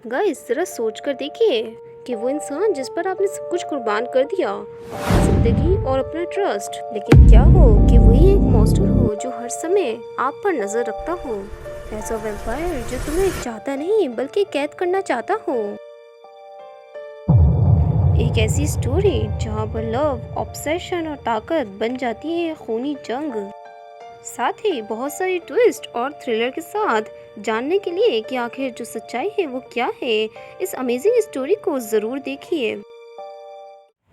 Guys जरा सोच कर देखिए कि वो इंसान जिस पर आपने सब कुछ कुर्बान कर दिया, अपनी जिंदगी और अपना ट्रस्ट, लेकिन क्या हो कि वही एक मॉन्स्टर हो जो हर समय आप पर नजर रखता हो। ऐसा वैम्पायर जो तुम्हें चाहता नहीं बल्कि कैद करना चाहता हो। एक ऐसी स्टोरी जहाँ पर लव, ऑब्सेशन और ताकत बन जाती है खूनी जंग। साथ ही बहुत सारी ट्विस्ट और थ्रिलर के साथ जानने के लिए कि आखिर जो सच्चाई है वो क्या है, इस अमेजिंग स्टोरी को ज़रूर देखिए।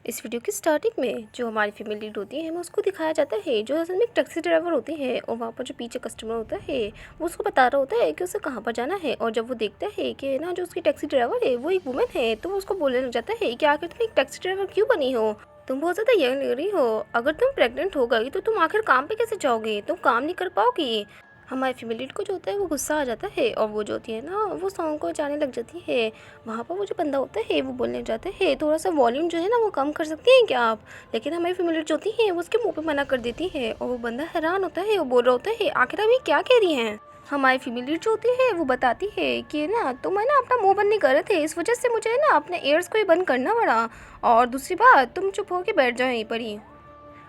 इस वीडियो की स्टार्टिंग में जो हमारी फीमेल लीड होती है हमें उसको दिखाया जाता है जो असल में एक टैक्सी ड्राइवर होती है, और वहाँ पर जो पीछे कस्टमर होता है वो उसको बता रहा होता है कि उसे कहाँ पर जाना है। और जब वो देखता है कि ना जो उसकी टैक्सी ड्राइवर है वो एक वुमेन है, तो वो उसको बोलने लग जाता है कि आखिर तुम एक टैक्सी ड्राइवर क्यों बनी हो, तुम बहुत ज़्यादा यंग लग रही हो, अगर तुम प्रेग्नेंट हो गई तो तुम आखिर काम पे कैसे जाओगे, तुम काम नहीं कर पाओगी। हमारे फीमेल लीड को जो होता है वो गुस्सा आ जाता है, और वो जो होती है ना वो सॉन्ग को जाने लग जाती है। वहाँ पर वो जो बंदा होता है वो बोलने जाता है थोड़ा सा वॉल्यूम जो है ना वो कम कर सकती हैं क्या आप, लेकिन हमारी फीमेल लीड जो होती है वो उसके मुंह पे मना कर देती है, और वो बंदा हैरान होता है, वो बोल रहा होता है आखिर आप ये क्या कह रही हैं। हमारी फीमेल लीड जो होती है वो बताती है कि ना तुम है ना अपना मुंह बंद नहीं कर रहे थे, इस वजह से मुझे है ना अपने एयर्स को ही बंद करना पड़ा, और दूसरी बात तुम चुप होके बैठ जाओ यहीं पर ही।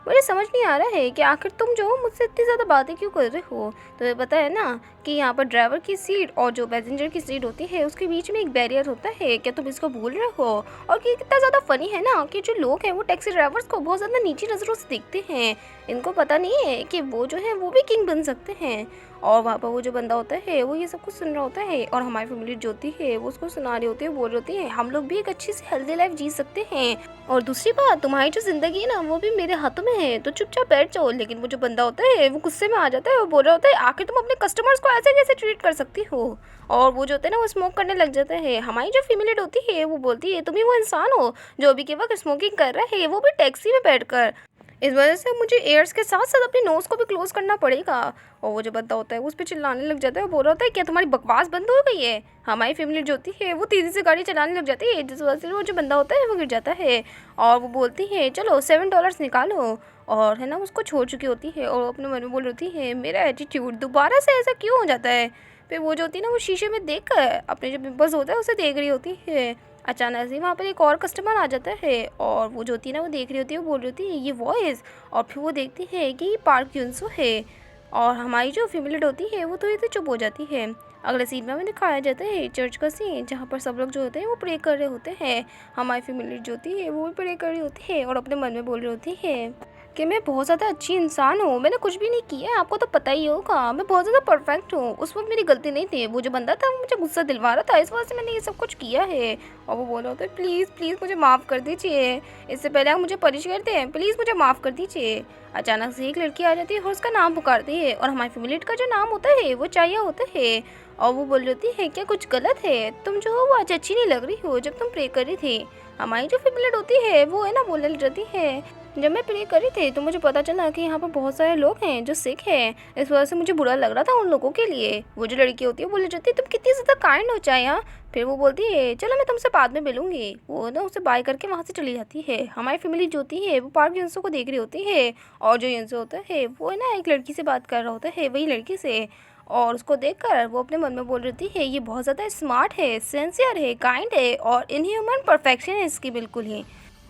मुझे समझ नहीं आ रहा है कि आखिर तुम जो हो मुझसे इतनी ज़्यादा बातें क्यों कर रहे हो। तुम्हें पता है ना कि यहाँ पर ड्राइवर की सीट और जो पैसेंजर की सीट होती है उसके बीच में एक बैरियर होता है, क्या तुम इसको भूल रहे हो। और कि कितना ज़्यादा फ़नी है ना कि जो लोग हैं वो टैक्सी ड्राइवर्स को बहुत ज़्यादा नीची नज़रों से देखते हैं, इनको पता नहीं है कि वो जो है वो भी किंग बन सकते हैं। और वहाँ पर वो जो बंदा होता है वो ये सब कुछ सुन रहा होता है, और हमारी फैमिली जो होती है वो उसको सुना रही होती है, बोल रही होती है हम लोग भी एक अच्छी सी हेल्दी लाइफ जी सकते हैं, और दूसरी बात तुम्हारी जो जिंदगी है ना वो भी मेरे हाथों में है, तो चुपचाप बैठ जाओ। लेकिन वो जो बंदा होता है वो गुस्से में आ जाता है और बोल रहा होता है आखिर तुम अपने कस्टमर्स को ऐसे कैसे ट्रीट कर सकती हो। और वो जो होता है ना वो स्मोक करने लग जाता है। हमारी जो फीमेल लीड होती है वो बोलती है तुम ही वो इंसान हो जो अभी के वक्त स्मोकिंग कर रहा है, वो भी टैक्सी में बैठकर, इस वजह से मुझे एयर्स के साथ साथ अपनी नोज़ को भी क्लोज करना पड़ेगा। और वो जो बंदा होता है वो उस पर चिल्लाने लग जाता है, बोल रहा होता है क्या तुम्हारी बकवास बंद हो गई है। हमारी फैमिली जो होती है वो तेज़ी से गाड़ी चलाने लग जाती है, जिस वजह से वो जो बंदा होता है वो गिर जाता है, और वो बोलती है चलो $7 निकालो, और है ना उसको छोड़ चुकी होती है, और अपने मन में बोल रही है मेरा एटीट्यूड दोबारा से ऐसा क्यों हो जाता है। फिर वो जो होती है ना वो शीशे में देख कर अपने जो पिंपल्स होता है उसे देख रही होती है। अचानक से वहाँ पर एक और कस्टमर आ जाता है, और वो जो होती है ना वो देख रही होती है, वो बोल रही होती है ये वॉइस, और फिर वो देखती है कि ये पार्क यूंसो है, और हमारी जो फीमेल होती है वो थोड़ी सी चुप हो जाती है। अगले सीन में हमें दिखाया जाता है चर्च का सीन, जहाँ पर सब लोग जो होते हैं वो प्रे कर रहे होते हैं। हमारी फीमेल जो होती है वो भी प्रे कर रही होती है, और अपने मन में बोल रही होती है कि मैं बहुत ज़्यादा अच्छी इंसान हूँ, मैंने कुछ भी नहीं किया है, आपको तो पता ही होगा मैं बहुत ज़्यादा परफेक्ट हूँ, उस वक्त मेरी गलती नहीं थी, वो जो बंदा था वो मुझे गुस्सा दिलवा रहा था, इस वजह से मैंने ये सब कुछ किया है। और वो बोल रहा होता है प्लीज़ प्लीज़ मुझे माफ़ कर दीजिए, इससे पहले आप मुझे पनिश करते हैं, प्लीज़ मुझे माफ़ कर दीजिए। अचानक से एक लड़की आ जाती है और उसका नाम पुकारती है, और हमारी फैमिली का जो नाम होता है वो चाहिए होता है, और वो बोल रही होती है क्या कुछ गलत है, तुम जो हो वो आज अच्छी नहीं लग रही हो जब तुम प्रे कर रही थी। हमारी जो फैमिली होती है वो है ना बोलने लग जाती है जब मैं प्रे करी थी तो मुझे पता चला कि यहाँ पर बहुत सारे लोग हैं जो सिख हैं, इस वजह से मुझे बुरा लग रहा था उन लोगों के लिए। वो जो लड़की होती है बोली जाती है तुम कितनी ज़्यादा काइंड हो चाहे यहाँ। फिर वो बोलती है चलो मैं तुमसे बाद में मिलूंगी, वो ना उसे बाय करके वहाँ से चली जाती है। हमारी फैमिली जो होती है वो पार्क यूंसो को देख रही होती है, और जो यूंसो होता है वो है ना एक लड़की से बात कर रहा होता है, वही लड़की से, और उसको देखकर वो अपने मन में बोल रही होती है ये बहुत ज़्यादा स्मार्ट है, सिंसियर है, काइंड है, और इनह्यूमन परफेक्शन है इसकी बिल्कुल ही।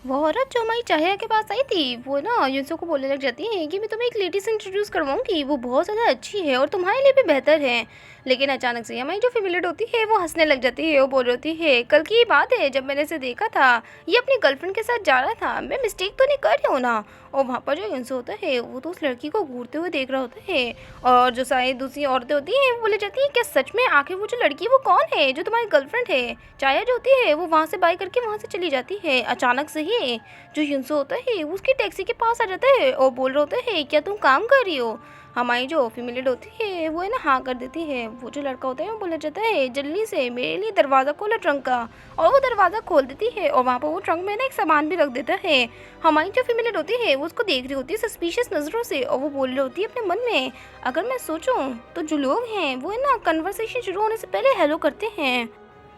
वो औरत जो हमारी चाहिया के पास आई थी वो ना यूसुफ को बोलने लग जाती है कि मैं तुम्हें एक लेडी से इंट्रोड्यूस करवाऊंगी, वो बहुत ज़्यादा अच्छी है और तुम्हारे लिए भी बेहतर है। लेकिन अचानक से हमारी जो फैमिली होती है वो हंसने लग जाती है, वो बोल रही होती है कल की ही बात है जब मैंने इसे देखा था, ये अपनी गर्लफ्रेंड के साथ जा रहा था, मैं मिस्टेक तो नहीं कर रही हूँ ना। और वहाँ पर जो यूसुफ होता है वो तो उस लड़की को घूरते हुए देख रहा होता है, और जो सारी दूसरी औरतें होती हैं वो बोले जाती हैं क्या सच में आखिर वो जो लड़की वो कौन है जो तुम्हारी गर्लफ्रेंड है। चाया जो होती है वो वहाँ से बाय करके वहाँ से चली जाती है। अचानक से ही जो युनसो होता है उसकी टैक्सी के पास आ जाता है और बोल रहा होता है क्या तुम काम कर रही हो। हमारी जो फीमेल होती है वो है ना हाँ कर देती है। वो जो लड़का होता है वो बोला जाता है जल्दी से मेरे लिए दरवाज़ा खोला ट्रंक का, और वो दरवाज़ा खोल देती है और वहाँ पर वो ट्रंक में ना एक सामान भी रख देता है। हमारी जो फीमेल होती है वो उसको देख रही होती है सस्पिशियस नज़रों से, और वो बोल रही होती है अपने मन में अगर मैं सोचूं तो जो लोग हैं वो है ना कन्वर्सेशन शुरू होने से पहले हेलो करते हैं।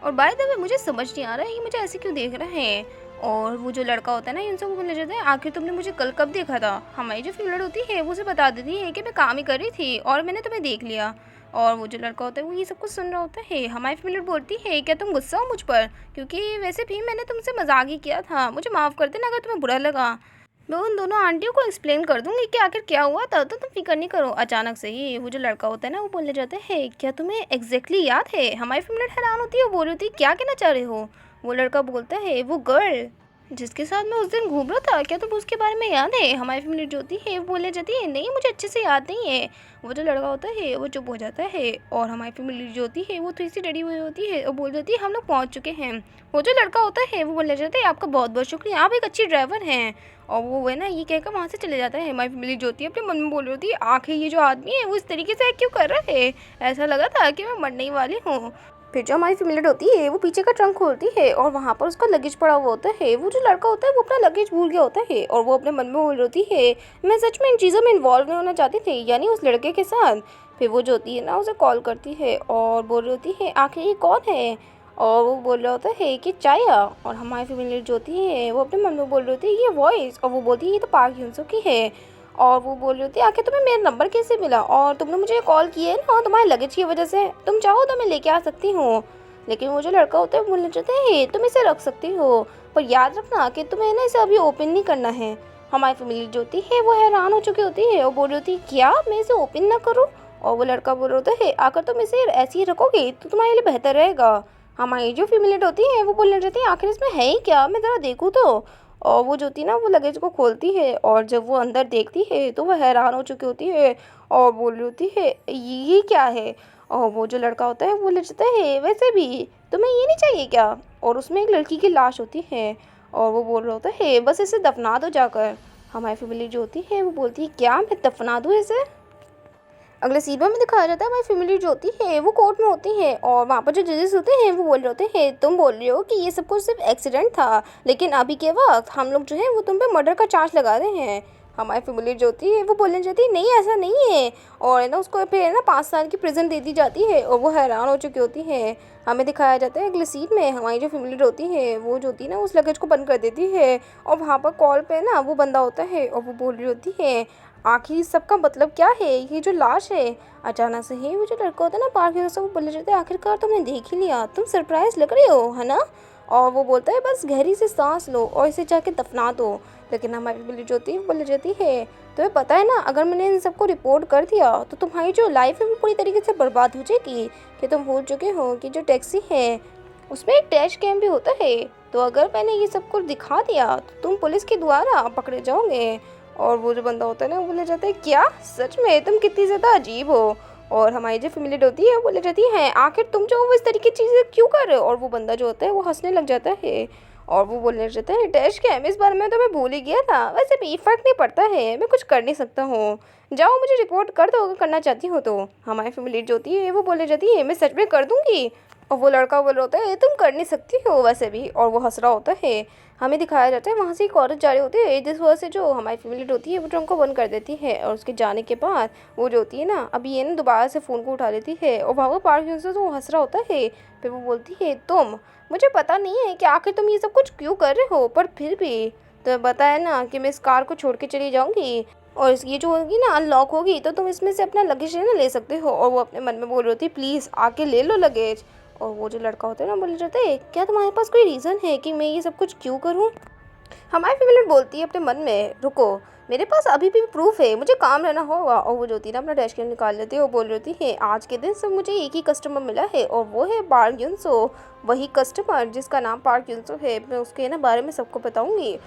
और बाय द वे मुझे समझ नहीं आ रहा है ये मुझे ऐसे क्यों देख रहे हैं। और वो जो लड़का होता है ना इन सबको बोलने जाता है आखिर तुमने मुझे कल कब देखा था। हमारी जो फीमेल होती है वो उसे बता देती है कि मैं काम ही कर रही थी और मैंने तुम्हें देख लिया। और वो जो लड़का होता है वो ये सब कुछ सुन रहा होता है। हमारी फैमिली बोलती है क्या तुम गुस्सा हो मुझ पर, क्योंकि वैसे भी मैंने तुमसे मजाक ही किया था, मुझे माफ़ कर देना अगर तुम्हें बुरा लगा। मैं उन दोनों आंटियों को एक्सप्लेन कर दूंगी कि आखिर क्या हुआ था, तो तुम फिक्र नहीं करो। अचानक से ही वो जो लड़का होता है ना वो बोलने जाता है क्या तुम्हें एग्जैक्टली याद है। हमारी फैमिली हैरान होती है, वो बोल रही होती है क्या कहना चाह रहे हो। वो लड़का बोलता है वो गर्ल जिसके साथ मैं उस दिन घूम रहा था, क्या तुम उसके बारे में याद है। हमारी फैमिली जो होती है वो बोलने जाती है नहीं मुझे अच्छे से याद नहीं है। वो जो लड़का होता है वो चुप हो जाता है और हमारी फैमिली जो होती है वो थोड़ी सी डरी हुई होती है और बोल जाती है हम लोग पहुंच चुके हैं। वो जो लड़का होता है वो बोलने जाता है आपका बहुत बहुत शुक्रिया, आप एक अच्छी ड्राइवर हैं। और वो है ना ये कहकर वहाँ से चले जाता है। हमारी फैमिली जो होती है अपने मन में बोल रही होती है आखिर ये जो आदमी है वो इस तरीके से क्यों कर रहा है, ऐसा लगा था कि मैं मरने ही वाली हूँ। फिर जो हमारी फैमिली होती है वो पीछे का ट्रंक खोलती है और वहाँ पर उसका लगेज पड़ा हुआ होता है। वो जो लड़का होता है वो अपना लगेज भूल गया होता है और वो अपने मन में बोल रही होती है मैं सच में इन चीज़ों में इन्वॉल्व नहीं होना चाहती थी, यानी उस लड़के के साथ। फिर वो जो होती है ना उसे कॉल करती है और बोल रही होती है आखिर ये कौन है। और वो बोल रहा होता है कि चाया। और हमारी फैमिली जो होती है वो अपने मन में बोल रही होती है ये वॉइस, और वो बोलती है ये तो पार्क यूंसो की है। और वो बोल रही होती है आखिर तुम्हें मेरा नंबर कैसे मिला, और तुमने मुझे कॉल किया है ना तुम्हारे लगेज की वजह से, तुम चाहो तो मैं लेके आ सकती हूँ। लेकिन वो जो लड़का होता है वो बोलना चाहता है तुम इसे रख सकती हो, पर याद रखना कि तुम्हें ना इसे अभी ओपन नहीं करना है। हमारी फैमिली जो होती है वो हैरान हो चुकी होती है और बोल रही होती है क्या मैं इसे ओपन ना करूँ। और वो लड़का बोल रहा होता है अगर तुम इसे ऐसे ही रखोगे तो तुम्हारे लिए बेहतर रहेगा। हमारी जो फीमेल होती है वो बोलना चाहती है आखिर इसमें है ही क्या, मैं ज़रा देखूँ तो। और वो जो होती है ना वो लगेज को खोलती है और जब वो अंदर देखती है तो वो हैरान हो चुकी होती है और बोल रही होती है ये क्या है। और वो जो लड़का होता है वो बोल जाता है वैसे भी तुम्हें ये नहीं चाहिए क्या। और उसमें एक लड़की की लाश होती है और वो बोल रहा होता है बस इसे दफना दो जाकर। हमारी फैमिली जो होती है वो बोलती है क्या मैं दफना दूँ इसे। अगले सीन में दिखाया जाता है हमारी फैमिली जो होती है वो कोर्ट में होती है और वहाँ पर जो जजेस होते हैं वो बोल रहे होते हैं तुम बोल रहे हो कि ये सब कुछ सिर्फ एक्सीडेंट था, लेकिन अभी के वक्त हम लोग जो है वो तुम पे मर्डर का चार्ज लगा रहे हैं। हमारी फैमिली जो होती है वो बोलने जाती है नहीं ऐसा नहीं है, और है ना उसको फिर है ना 5 साल की प्रिजन दे दी जाती है और वो हैरान हो चुकी होती है। हमें दिखाया जाता है अगले सीन में हमारी जो फैमिली होती है वो जो होती है ना उस लगेज को बंद कर देती है और वहाँ पर कॉल पे ना वो बंदा होता है और वो बोल रही होती है आखिर इस सब का मतलब क्या है, ये जो लाश है। अचानक से ही वो जो लड़का होता है ना पार्क में वो बोले जाते हैं आखिरकार तुमने देख ही लिया, तुम सरप्राइज लग रहे हो है ना। और वो बोलता है बस गहरी से सांस लो और इसे जाके दफना दो। लेकिन हमारी बिल्ली जो होती है वो बोले जाती है तुम्हें पता है ना अगर मैंने इन सबको रिपोर्ट कर दिया तो तुम्हारी जो लाइफ है वो पूरी तरीके से बर्बाद हो जाएगी। कि तुम भूल चुके हो कि जो टैक्सी है उसमें एक डैश कैम भी होता है, तो अगर मैंने ये सब कुछ दिखा दिया तो तुम पुलिस के द्वारा पकड़े जाओगे। और वो जो बंदा होता है ना वो बोले जाता है क्या सच में तुम कितनी ज़्यादा अजीब हो। और हमारी जो फैमिली होती है वो बोले जाती है आखिर तुम जो वो इस तरीके की चीज़ें क्यों कर रहे हो। और वो बंदा जो होता है वो हंसने लग जाता है और वो बोलने जाता है डैश कैम इस बारे में तो मैं भूल ही गया था, वैसे भी फर्क नहीं पड़ता है, मैं कुछ कर नहीं सकता हूँ, जाओ मुझे रिपोर्ट कर दो अगर करना चाहती हो तो। हमारी फैमिली जो होती है वो बोले जाती है मैं सच में कर दूँगी। और वो लड़का बोल रहा होता है तुम कर नहीं सकती हो वैसे भी, और वो हंस रहा होता है। हमें दिखाया जाता है वहाँ से एक औरत जा रही होती है जिस वजह से जो हमारी फैमिली होती है वो ट्रंक को बंद कर देती है और उसके जाने के बाद वो जो होती है ना अभी ये ना दोबारा से फ़ोन को उठा लेती है और वहाँ पर पार्क से तो वो हंस रहा होता है। फिर वो बोलती है तुम मुझे पता नहीं है कि आखिर तुम ये सब कुछ क्यों कर रहे हो, पर फिर भी तो बताया ना कि मैं इस कार को छोड़ के चली जाऊँगी और ये जो होगी ना अनलॉक होगी तो तुम इसमें से अपना लगेज ना ले सकते हो। और वो अपने मन में बोल रही होती प्लीज़ आके ले लो लगेज। और वो जो लड़का होता है ना बोल जाते क्या तुम्हारे पास कोई रीज़न है कि मैं ये सब कुछ क्यों करूँ। हमारी फैमिली बोलती है अपने मन में रुको मेरे पास अभी भी प्रूफ है, मुझे काम रहना होगा। और वो जो होती है ना अपना डैश कैम निकाल लेती है और बोल रही है आज के दिन सब मुझे एक ही कस्टमर मिला है और वो है पार्क यूंसो, वही कस्टमर जिसका नाम पार्क यूंसो है, मैं उसके ना बारे में सबको बताऊंगी।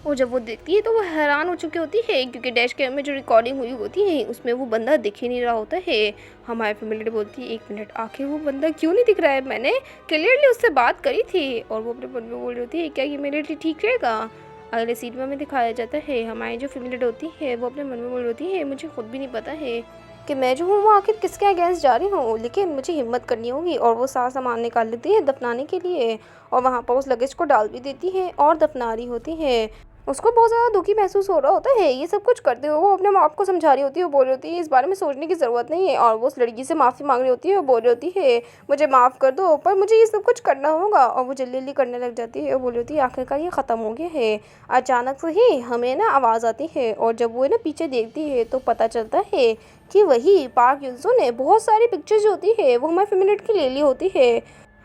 और जब वो देखती है तो वो हैरान हो चुकी होती है क्योंकि डैश कैम में जो रिकॉर्डिंग हुई होती है उसमें वो बंदा दिख ही नहीं रहा होता है। हमारी फैमिली बोलती है 1 मिनट आखिर वो बंदा क्यों नहीं दिख रहा है, मैंने क्लियरली उससे बात करी थी। और वो अपने मन में बोल रही होती है क्या ये मेरे लिए ठीक रहेगा। अगले सीन में हमें दिखाया जाता है हमारी जो फैमिली होती है वो अपने मन में बोल रही होती है मुझे खुद भी नहीं पता है कि मैं जो हूँ वो आखिर किसके अगेंस्ट जा रही हूँ, लेकिन मुझे हिम्मत करनी होगी। और वो सारा सामान निकाल लेती है दफनाने के लिए और वहाँ पर उस लगेज को डाल भी देती है और दफना रही होती है। उसको बहुत ज़्यादा दुखी महसूस हो रहा होता है ये सब कुछ करते हुए, वो अपने माँ को समझा रही होती है, वो बोल रही होती है इस बारे में सोचने की ज़रूरत नहीं है। और वो उस लड़की से माफ़ी मांग रही होती है और बोल रही होती है मुझे माफ़ कर दो पर मुझे ये सब कुछ करना होगा। और वो जल्दी जल्दी करने लग जाती है और बोल रही होती है आखिरकार ये ख़त्म हो गया है। अचानक से ही हमें ना आवाज़ आती है और जब वो ना पीछे देखती है तो पता चलता है कि वही पार्क युनसो ने बहुत सारी पिक्चर्स जो होती है वो हमारे फेमिलिट की ले ली होती है,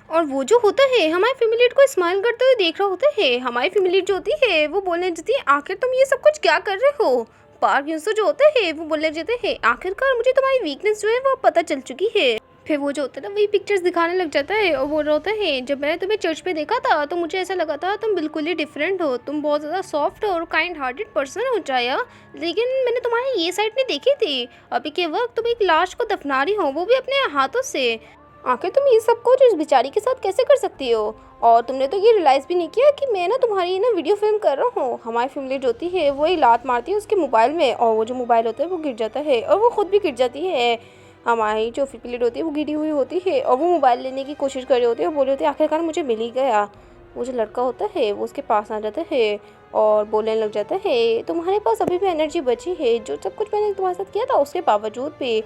और वो जो होता है हमारे फेमिलिट को स्माइल करते हुए देख रहा होता है। हमारी फेमिलिट जो होती है वो बोलने लगती है आखिर तुम ये सब कुछ क्या कर रहे हो। पार्क युनसो जो होता है वो बोलने लगते हैं आखिरकार मुझे तुम्हारी वीकनेस जो है वो पता चल चुकी है। फिर वो जो होता है ना वही पिक्चर्स दिखाने लग जाता है और बोल रहा होता है जब मैंने तुम्हें चर्च पे देखा था तो मुझे ऐसा लगा था तुम बिल्कुल ही डिफरेंट हो, तुम बहुत ज़्यादा सॉफ्ट और काइंड हार्टेड पर्सन हो चाया, लेकिन मैंने तुम्हारी ये साइड नहीं देखी थी। अभी के वक्त तुम एक लाश को दफना रही हो, वो भी अपने हाथों से। आखिर तुम ये सब कुछ उस बेचारी के साथ कैसे कर सकती हो, और तुमने तो ये रियलाइज़ भी नहीं किया कि मैं ना तुम्हारी ना वीडियो फिल्म कर रहा हूँ। हमारी फैमिली जो होती है वो ही लात मारती है उसके मोबाइल में, और वो जो मोबाइल होता है वो गिर जाता है और वो खुद भी गिर जाती है। हमारी जो फैमिली होती है वो गिरी हुई होती है और वो मोबाइल लेने की कोशिश कर रही होती है और बोल रही होती है आखिरकार मुझे मिल ही गया। वो जो लड़का होता है वो उसके पास आ जाता है और बोलने लग जाता है तुम्हारे पास अभी भी एनर्जी बची है, जो सब कुछ मैंने तुम्हारे साथ किया था उसके बावजूद भी।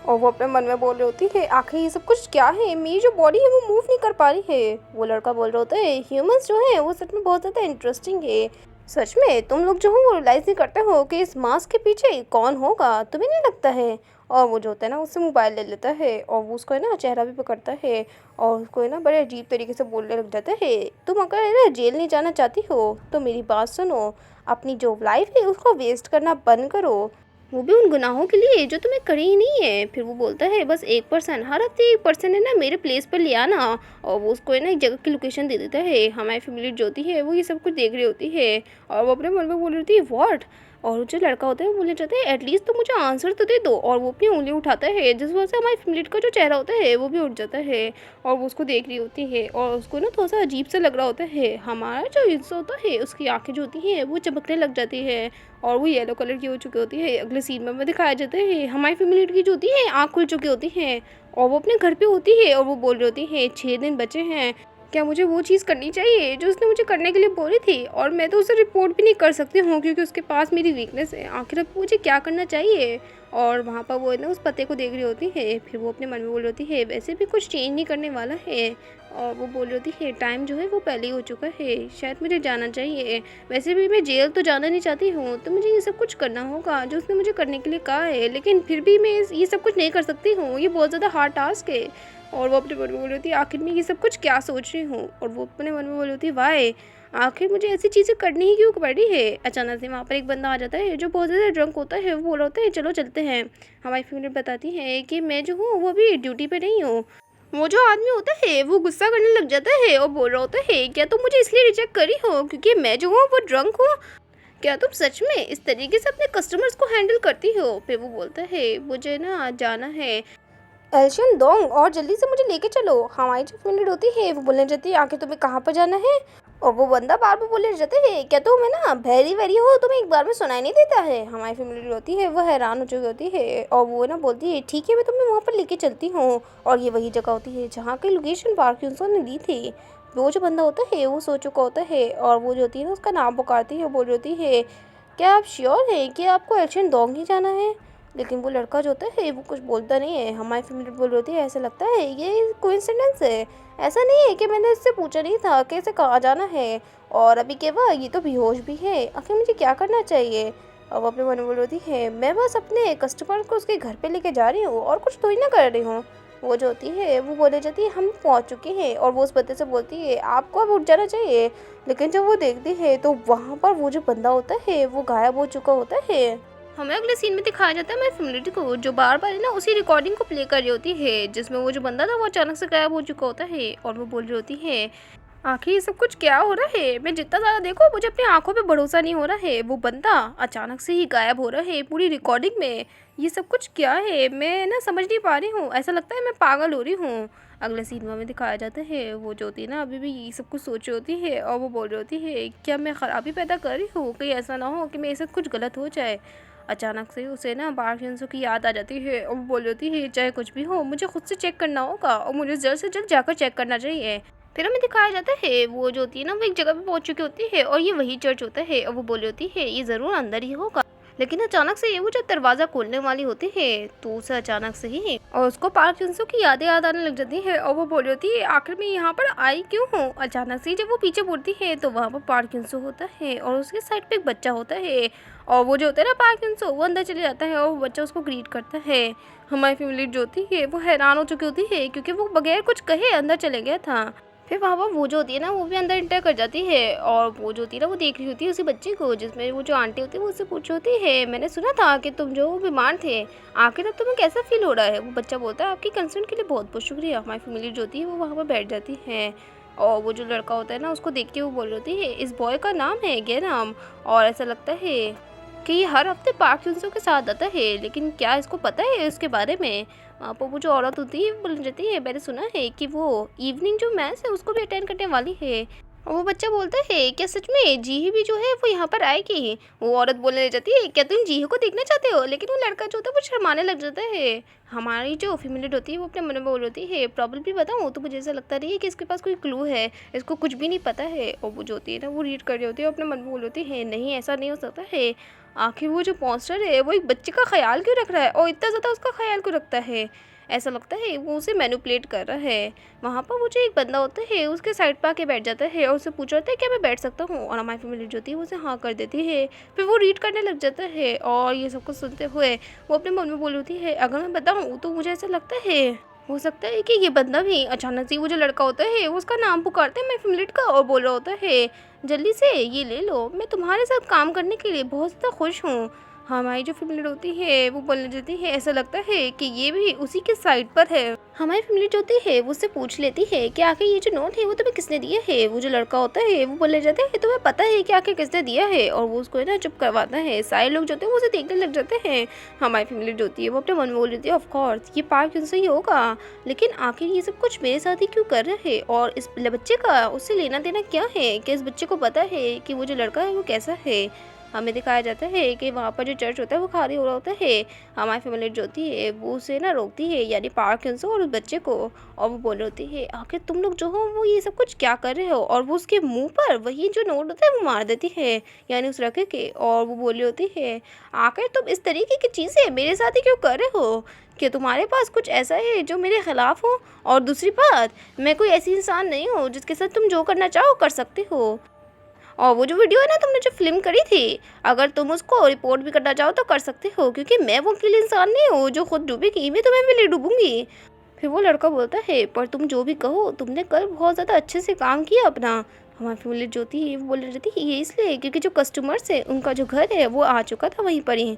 और वो अपने मन में बोल रही होती है आखिर ये सब कुछ क्या है, मेरी जो बॉडी है वो मूव नहीं कर पा रही है। वो लड़का बोल रहा होता है ह्यूमंस जो है वो सच में बहुत ज़्यादा इंटरेस्टिंग है। सच में तुम लोग जो हो वो रियलाइज़ नहीं करते हो कि इस मास्क के पीछे कौन होगा, तुम्हें नहीं लगता है। और वो जो होता है ना उससे मोबाइल ले लेता है और वो उसको है ना चेहरा भी पकड़ता है और उसको है ना बड़े अजीब तरीके से बोलने लग जाता है तुम अगर है ना जेल नहीं जाना चाहती हो तो मेरी बात सुनो, अपनी जो लाइफ है उसको वेस्ट करना बंद करो, वो भी उन गुनाहों के लिए जो तुम्हें करे ही नहीं है। फिर वो बोलता है बस 1% हर हफ्ते 1% है ना मेरे प्लेस पर ले आना, और वो उसको है ना एक जगह की लोकेशन दे देता है। हमारी फैमिली जो होती है वो ये सब कुछ देख रही होती है और वो अपने मन में बोल रही होती है व्हाट। और जो लड़का होता है वो बोलने चाहता है एटलीस्ट तो मुझे आंसर तो दे दो, और वो अपनी उंगली उठाता है जिस वजह से हमारी फैमिली का जो चेहरा होता है वो भी उठ जाता है और वो उसको देख रही होती है और उसको ना थोड़ा सा अजीब सा लग रहा होता है। हमारा जो हिस्सा होता है उसकी आंखें जो होती हैं वो चमकने लग जाती है और वो येलो कलर की हो चुकी होती है। अगले सीन में दिखाया जाता है हमारी फैमिली की जो होती है आँख खुल चुकी होती है और वो अपने घर पे होती है और वो बोल रही होती है 6 दिन बचे हैं, क्या मुझे वो चीज़ करनी चाहिए जो उसने मुझे करने के लिए बोली थी, और मैं तो उसे रिपोर्ट भी नहीं कर सकती हूँ क्योंकि उसके पास मेरी वीकनेस है, आखिर अब मुझे क्या करना चाहिए। और वहाँ पर वो है ना उस पते को देख रही होती है। फिर वो अपने मन में बोल रही होती है वैसे भी कुछ चेंज नहीं करने वाला है, और वो बोल रही होती है टाइम जो है वो पहले ही हो चुका है, शायद मुझे जाना चाहिए। वैसे भी मैं जेल तो जाना नहीं चाहती हूँ, तो मुझे ये सब कुछ करना होगा जो उसने मुझे करने के लिए कहा है, लेकिन फिर भी मैं ये सब कुछ नहीं कर सकती हूँ, ये बहुत ज़्यादा हार्ड टास्क है। और वो अपने मन में बोल रही होती है आखिर मैं ये सब कुछ क्या सोच रही हूँ, और वो अपने मन में बोल रही होती है वाई आखिर मुझे ऐसी चीज़ें करनी ही क्यों पड़ी है। अचानक से वहाँ पर एक बंदा आ जाता है जो बहुत ज़्यादा ड्रंक होता है। वो बोल रहा होता है चलो चलते हैं। हमारी फैमिली बताती है कि मैं जो हूँ वो अभी ड्यूटी पे नहीं हूँ। वो जो आदमी होता है वो गुस्सा करने लग जाता है और बोल रहा होता है क्या तुम मुझे इसलिए रिजेक्ट करी हो क्योंकि मैं जो हूँ वो ड्रंक हूँ, क्या तुम सच में इस तरीके से अपने कस्टमर्स को हैंडल करती हो। फिर वो बोलता है मुझे ना जाना है एल्शियन दोंग और जल्दी से मुझे लेके चलो। हमारी जो फ्रेंड होती है वो बोलने जाती है आखिर तुम्हें कहाँ पर जाना है, और वो बंदा बार बार बोलने जाते हैं क्या तुम है ना वेरी वेरी हो, तुम्हें एक बार में सुनाई नहीं देता है। हमारी फैमिली होती है वो हैरान हो चुकी होती है और वो ना बोलती है ठीक है मैं तुम्हें वहाँ पर लेके चलती हूँ, और ये वही जगह होती है जहाँ की लोकेशन पार्क यूंसो ने दी थी। वो जो बंदा होता है वो सो चुका होता है और वो जो होती है ना उसका नाम पुकारती है, बोल रही होती है क्या आप श्योर हैं कि आपको एल्शियन दोंग ही जाना है। लेकिन वो लड़का जो होता है वो कुछ बोलता नहीं है। हमारी फैमिली बोल रही होती है ऐसा लगता है ये कोइंसिडेंस है, ऐसा नहीं है कि मैंने इससे पूछा नहीं था कि इसे कहाँ जाना है, और अभी के वह ये तो बेहोश भी है, आखिर मुझे क्या करना चाहिए। अब वो अपने मन में बोल रही है मैं बस अपने कस्टमर को उसके घर पे लेके जा रही हूँ और कुछ थोड़ी ना कर रही हूँ। वो जो होती है वो बोले जाती है हम पहुँच चुके हैं, और वो उस बंदे से बोलती है आपको अब उठ जाना चाहिए। लेकिन जब वो देखती है तो वहाँ पर वो जो बंदा होता है वो गायब हो चुका होता है। हमें अगले सीन में दिखाया जाता है हमारी फैमिली को जो बार बार है ना उसी रिकॉर्डिंग को प्ले कर रही होती है जिसमें वो जो बंदा था वो अचानक से गायब हो चुका होता है, और वो बोल रही होती है आखिर ये सब कुछ क्या हो रहा है, मैं जितना ज़्यादा देखो मुझे अपनी आंखों पे भरोसा नहीं हो रहा है, वो बंदा अचानक से ही गायब हो रहा है पूरी रिकॉर्डिंग में, ये सब कुछ क्या है मैं ना समझ नहीं पा रही हूँ, ऐसा लगता है मैं पागल हो रही हूँ। अगले सीन में दिखाया जाता है वो जो होती है ना अभी भी ये सब कुछ सोच रही होती है और वो बोल रही होती है क्या मैं ख़राबी पैदा कर रही हूँ, कहीं ऐसा ना हो कि मेरे साथ कुछ गलत हो जाए। अचानक से उसे ना पार्क यूंसो की याद आ जाती है और वो बोल रही होती है चाहे कुछ भी हो मुझे खुद से चेक करना होगा और मुझे जल्द से जल्द जाकर चेक करना चाहिए। फिर हमें दिखाया जाता है वो जो होती है ना वो एक जगह पे पहुंच चुकी होती है और ये वही चर्च होता है, और वो बोली होती है ये ज़रूर अंदर ही होगा। लेकिन अचानक से वो जब दरवाज़ा खोलने वाली होती है तो उसे अचानक से ही और उसको पार्क जुनसो की यादें याद आने लग जाती है और वो बोल रही होती है आखिर मैं यहाँ पर आई क्यों हूँ। अचानक से जब वो पीछे मुड़ती है तो वहाँ पर पार्क जुनसो होता है और उसके साइड पे एक बच्चा होता है और वो जो होता है ना पार्क जुनसो वो अंदर चले जाता है और वो बच्चा उसको ग्रीट करता है। हमारी फैमिली जो होती है वो हैरान हो चुकी होती है क्योंकि वो बगैर कुछ कहे अंदर चले गया था। फिर वहाँ पर वो जो होती है ना वो भी अंदर इंटर कर जाती है और वो जो होती है ना वो देख रही होती है उसी बच्चे को, जिसमें वो जो आंटी होती है वो उससे पूछ रही होती है मैंने सुना था कि तुम जो बीमार थे, आखिर अब तुम्हें कैसा फील हो रहा है। वो बच्चा बोलता है आपकी कंसर्न के लिए बहुत बहुत शुक्रिया। हमारी फैमिली जो होती है वो वहाँ पर बैठ जाती है और वो जो लड़का होता है ना उसको देख के वो बोल रही होती है इस बॉय का नाम है गेराम और ऐसा लगता है कि ये हर हफ्ते पार्क जुनसो के साथ आता है, लेकिन क्या इसको पता है उसके बारे में। वहाँ पर वो जो औरत होती है बोल जाती है मैंने सुना है कि वो इवनिंग जो मैच है उसको भी अटेंड करने वाली है। और वो बच्चा बोलता है क्या सच में जीही भी जो है वो यहाँ पर आएगी। वो औरत बोलने लग जाती है क्या तुम जीही को देखना चाहते हो, लेकिन वो लड़का जो होता है वो शर्माने लग जाता है। हमारी जो फीमेल होती है वो अपने मन में बोल होती है प्रॉब्लम भी बताऊँ तो मुझे ऐसा लगता नहीं है कि इसके पास कोई क्लू है, इसको कुछ भी नहीं पता है। और वो जो होती है ना वो रीड कर रही होती है और अपने मन में बोल होती है नहीं ऐसा नहीं हो सकता है, आखिर वो जो पॉन्स्टर है वो एक बच्चे का ख्याल क्यों रख रहा है और इतना ज़्यादा उसका ख्याल क्यों रखता है। ऐसा लगता है वो उसे मैनिपुलेट कर रहा है। वहाँ पर वो जो एक बंदा होता है उसके साइड पर आके बैठ जाता है और उसे पूछ रहा है क्या मैं बैठ सकता हूँ, और हमारी फैमिली जो होती है वो उसे हाँ कर देती है। फिर वो रीड करने लग जाता है और ये सब कुछ सुनते हुए वो अपने मन में बोल होती है अगर मैं बताऊँ तो मुझे ऐसा लगता है हो सकता है कि ये बंदा भी। अचानक से वो जो लड़का होता है वो उसका नाम पुकारते हैं मेरी फैमिली का और बोल रहा होता है जल्दी से ये ले लो, मैं तुम्हारे साथ काम करने के लिए बहुत ज़्यादा खुश हूँ। हमारी जो फैमिली होती है वो बोलने देती है ऐसा लगता है कि ये भी उसी के साइड पर है। हमारी फैमिली जो होती है वो उससे पूछ लेती है कि आखिर ये जो नोट है वो तुम्हें किसने दिया है। वो जो लड़का होता है वो बोलने जाता है तुम्हें पता है कि आखिर किसने दिया है, और वो उसको ना चुप करवाता है। सारे लोग जो होते हैं वो उसे देखने लग जाते हैं। हमारी फैमिली जो होती है वो अपने मन में बोल रही है ऑफ कोर्स ये पार्क जुनसो ही होगा, लेकिन आखिर ये सब कुछ मेरे साथ ही क्यों कर रहे हैं और इस बच्चे का उससे लेना देना क्या है। कि इस बच्चे को पता है कि वो जो लड़का है वो कैसा है। हमें दिखाया जाता है कि वहाँ पर जो चर्च होता है वो खाली हो रहा होता है। हमारी फैमिली जो होती है वो उसे ना रोकती है यानी पार्क जुनसो और उस बच्चे को, और वो बोल रही होती है आखिर तुम लोग जो हो वो ये सब कुछ क्या कर रहे हो, और वो उसके मुंह पर वही जो नोट होता है वो मार देती है यानी उस लड़के के। और वो बोल रही होती है आखिर तुम इस तरीके की चीज़ें मेरे साथ ही क्यों कर रहे हो, कि तुम्हारे पास कुछ ऐसा है जो मेरे खिलाफ हो। और दूसरी बात मैं कोई ऐसी इंसान नहीं हूँ जिसके साथ तुम जो करना चाहो कर सकते हो। और वो जो वीडियो है ना तुमने जो फिल्म करी थी, अगर तुम उसको रिपोर्ट भी करना चाहो तो कर सकते हो, क्योंकि मैं वो अकेली इंसान नहीं हूँ जो खुद डूबेगी, मैं तुम्हें भी ले डूबूंगी। फिर वो लड़का बोलता है पर तुम जो भी कहो तुमने कल बहुत ज़्यादा अच्छे से काम किया अपना। हमारी फैमिली जो थी वो बोल रही थी ये इसलिए क्योंकि जो कस्टमर्स है उनका जो घर है वो आ चुका था वहीं पर ही।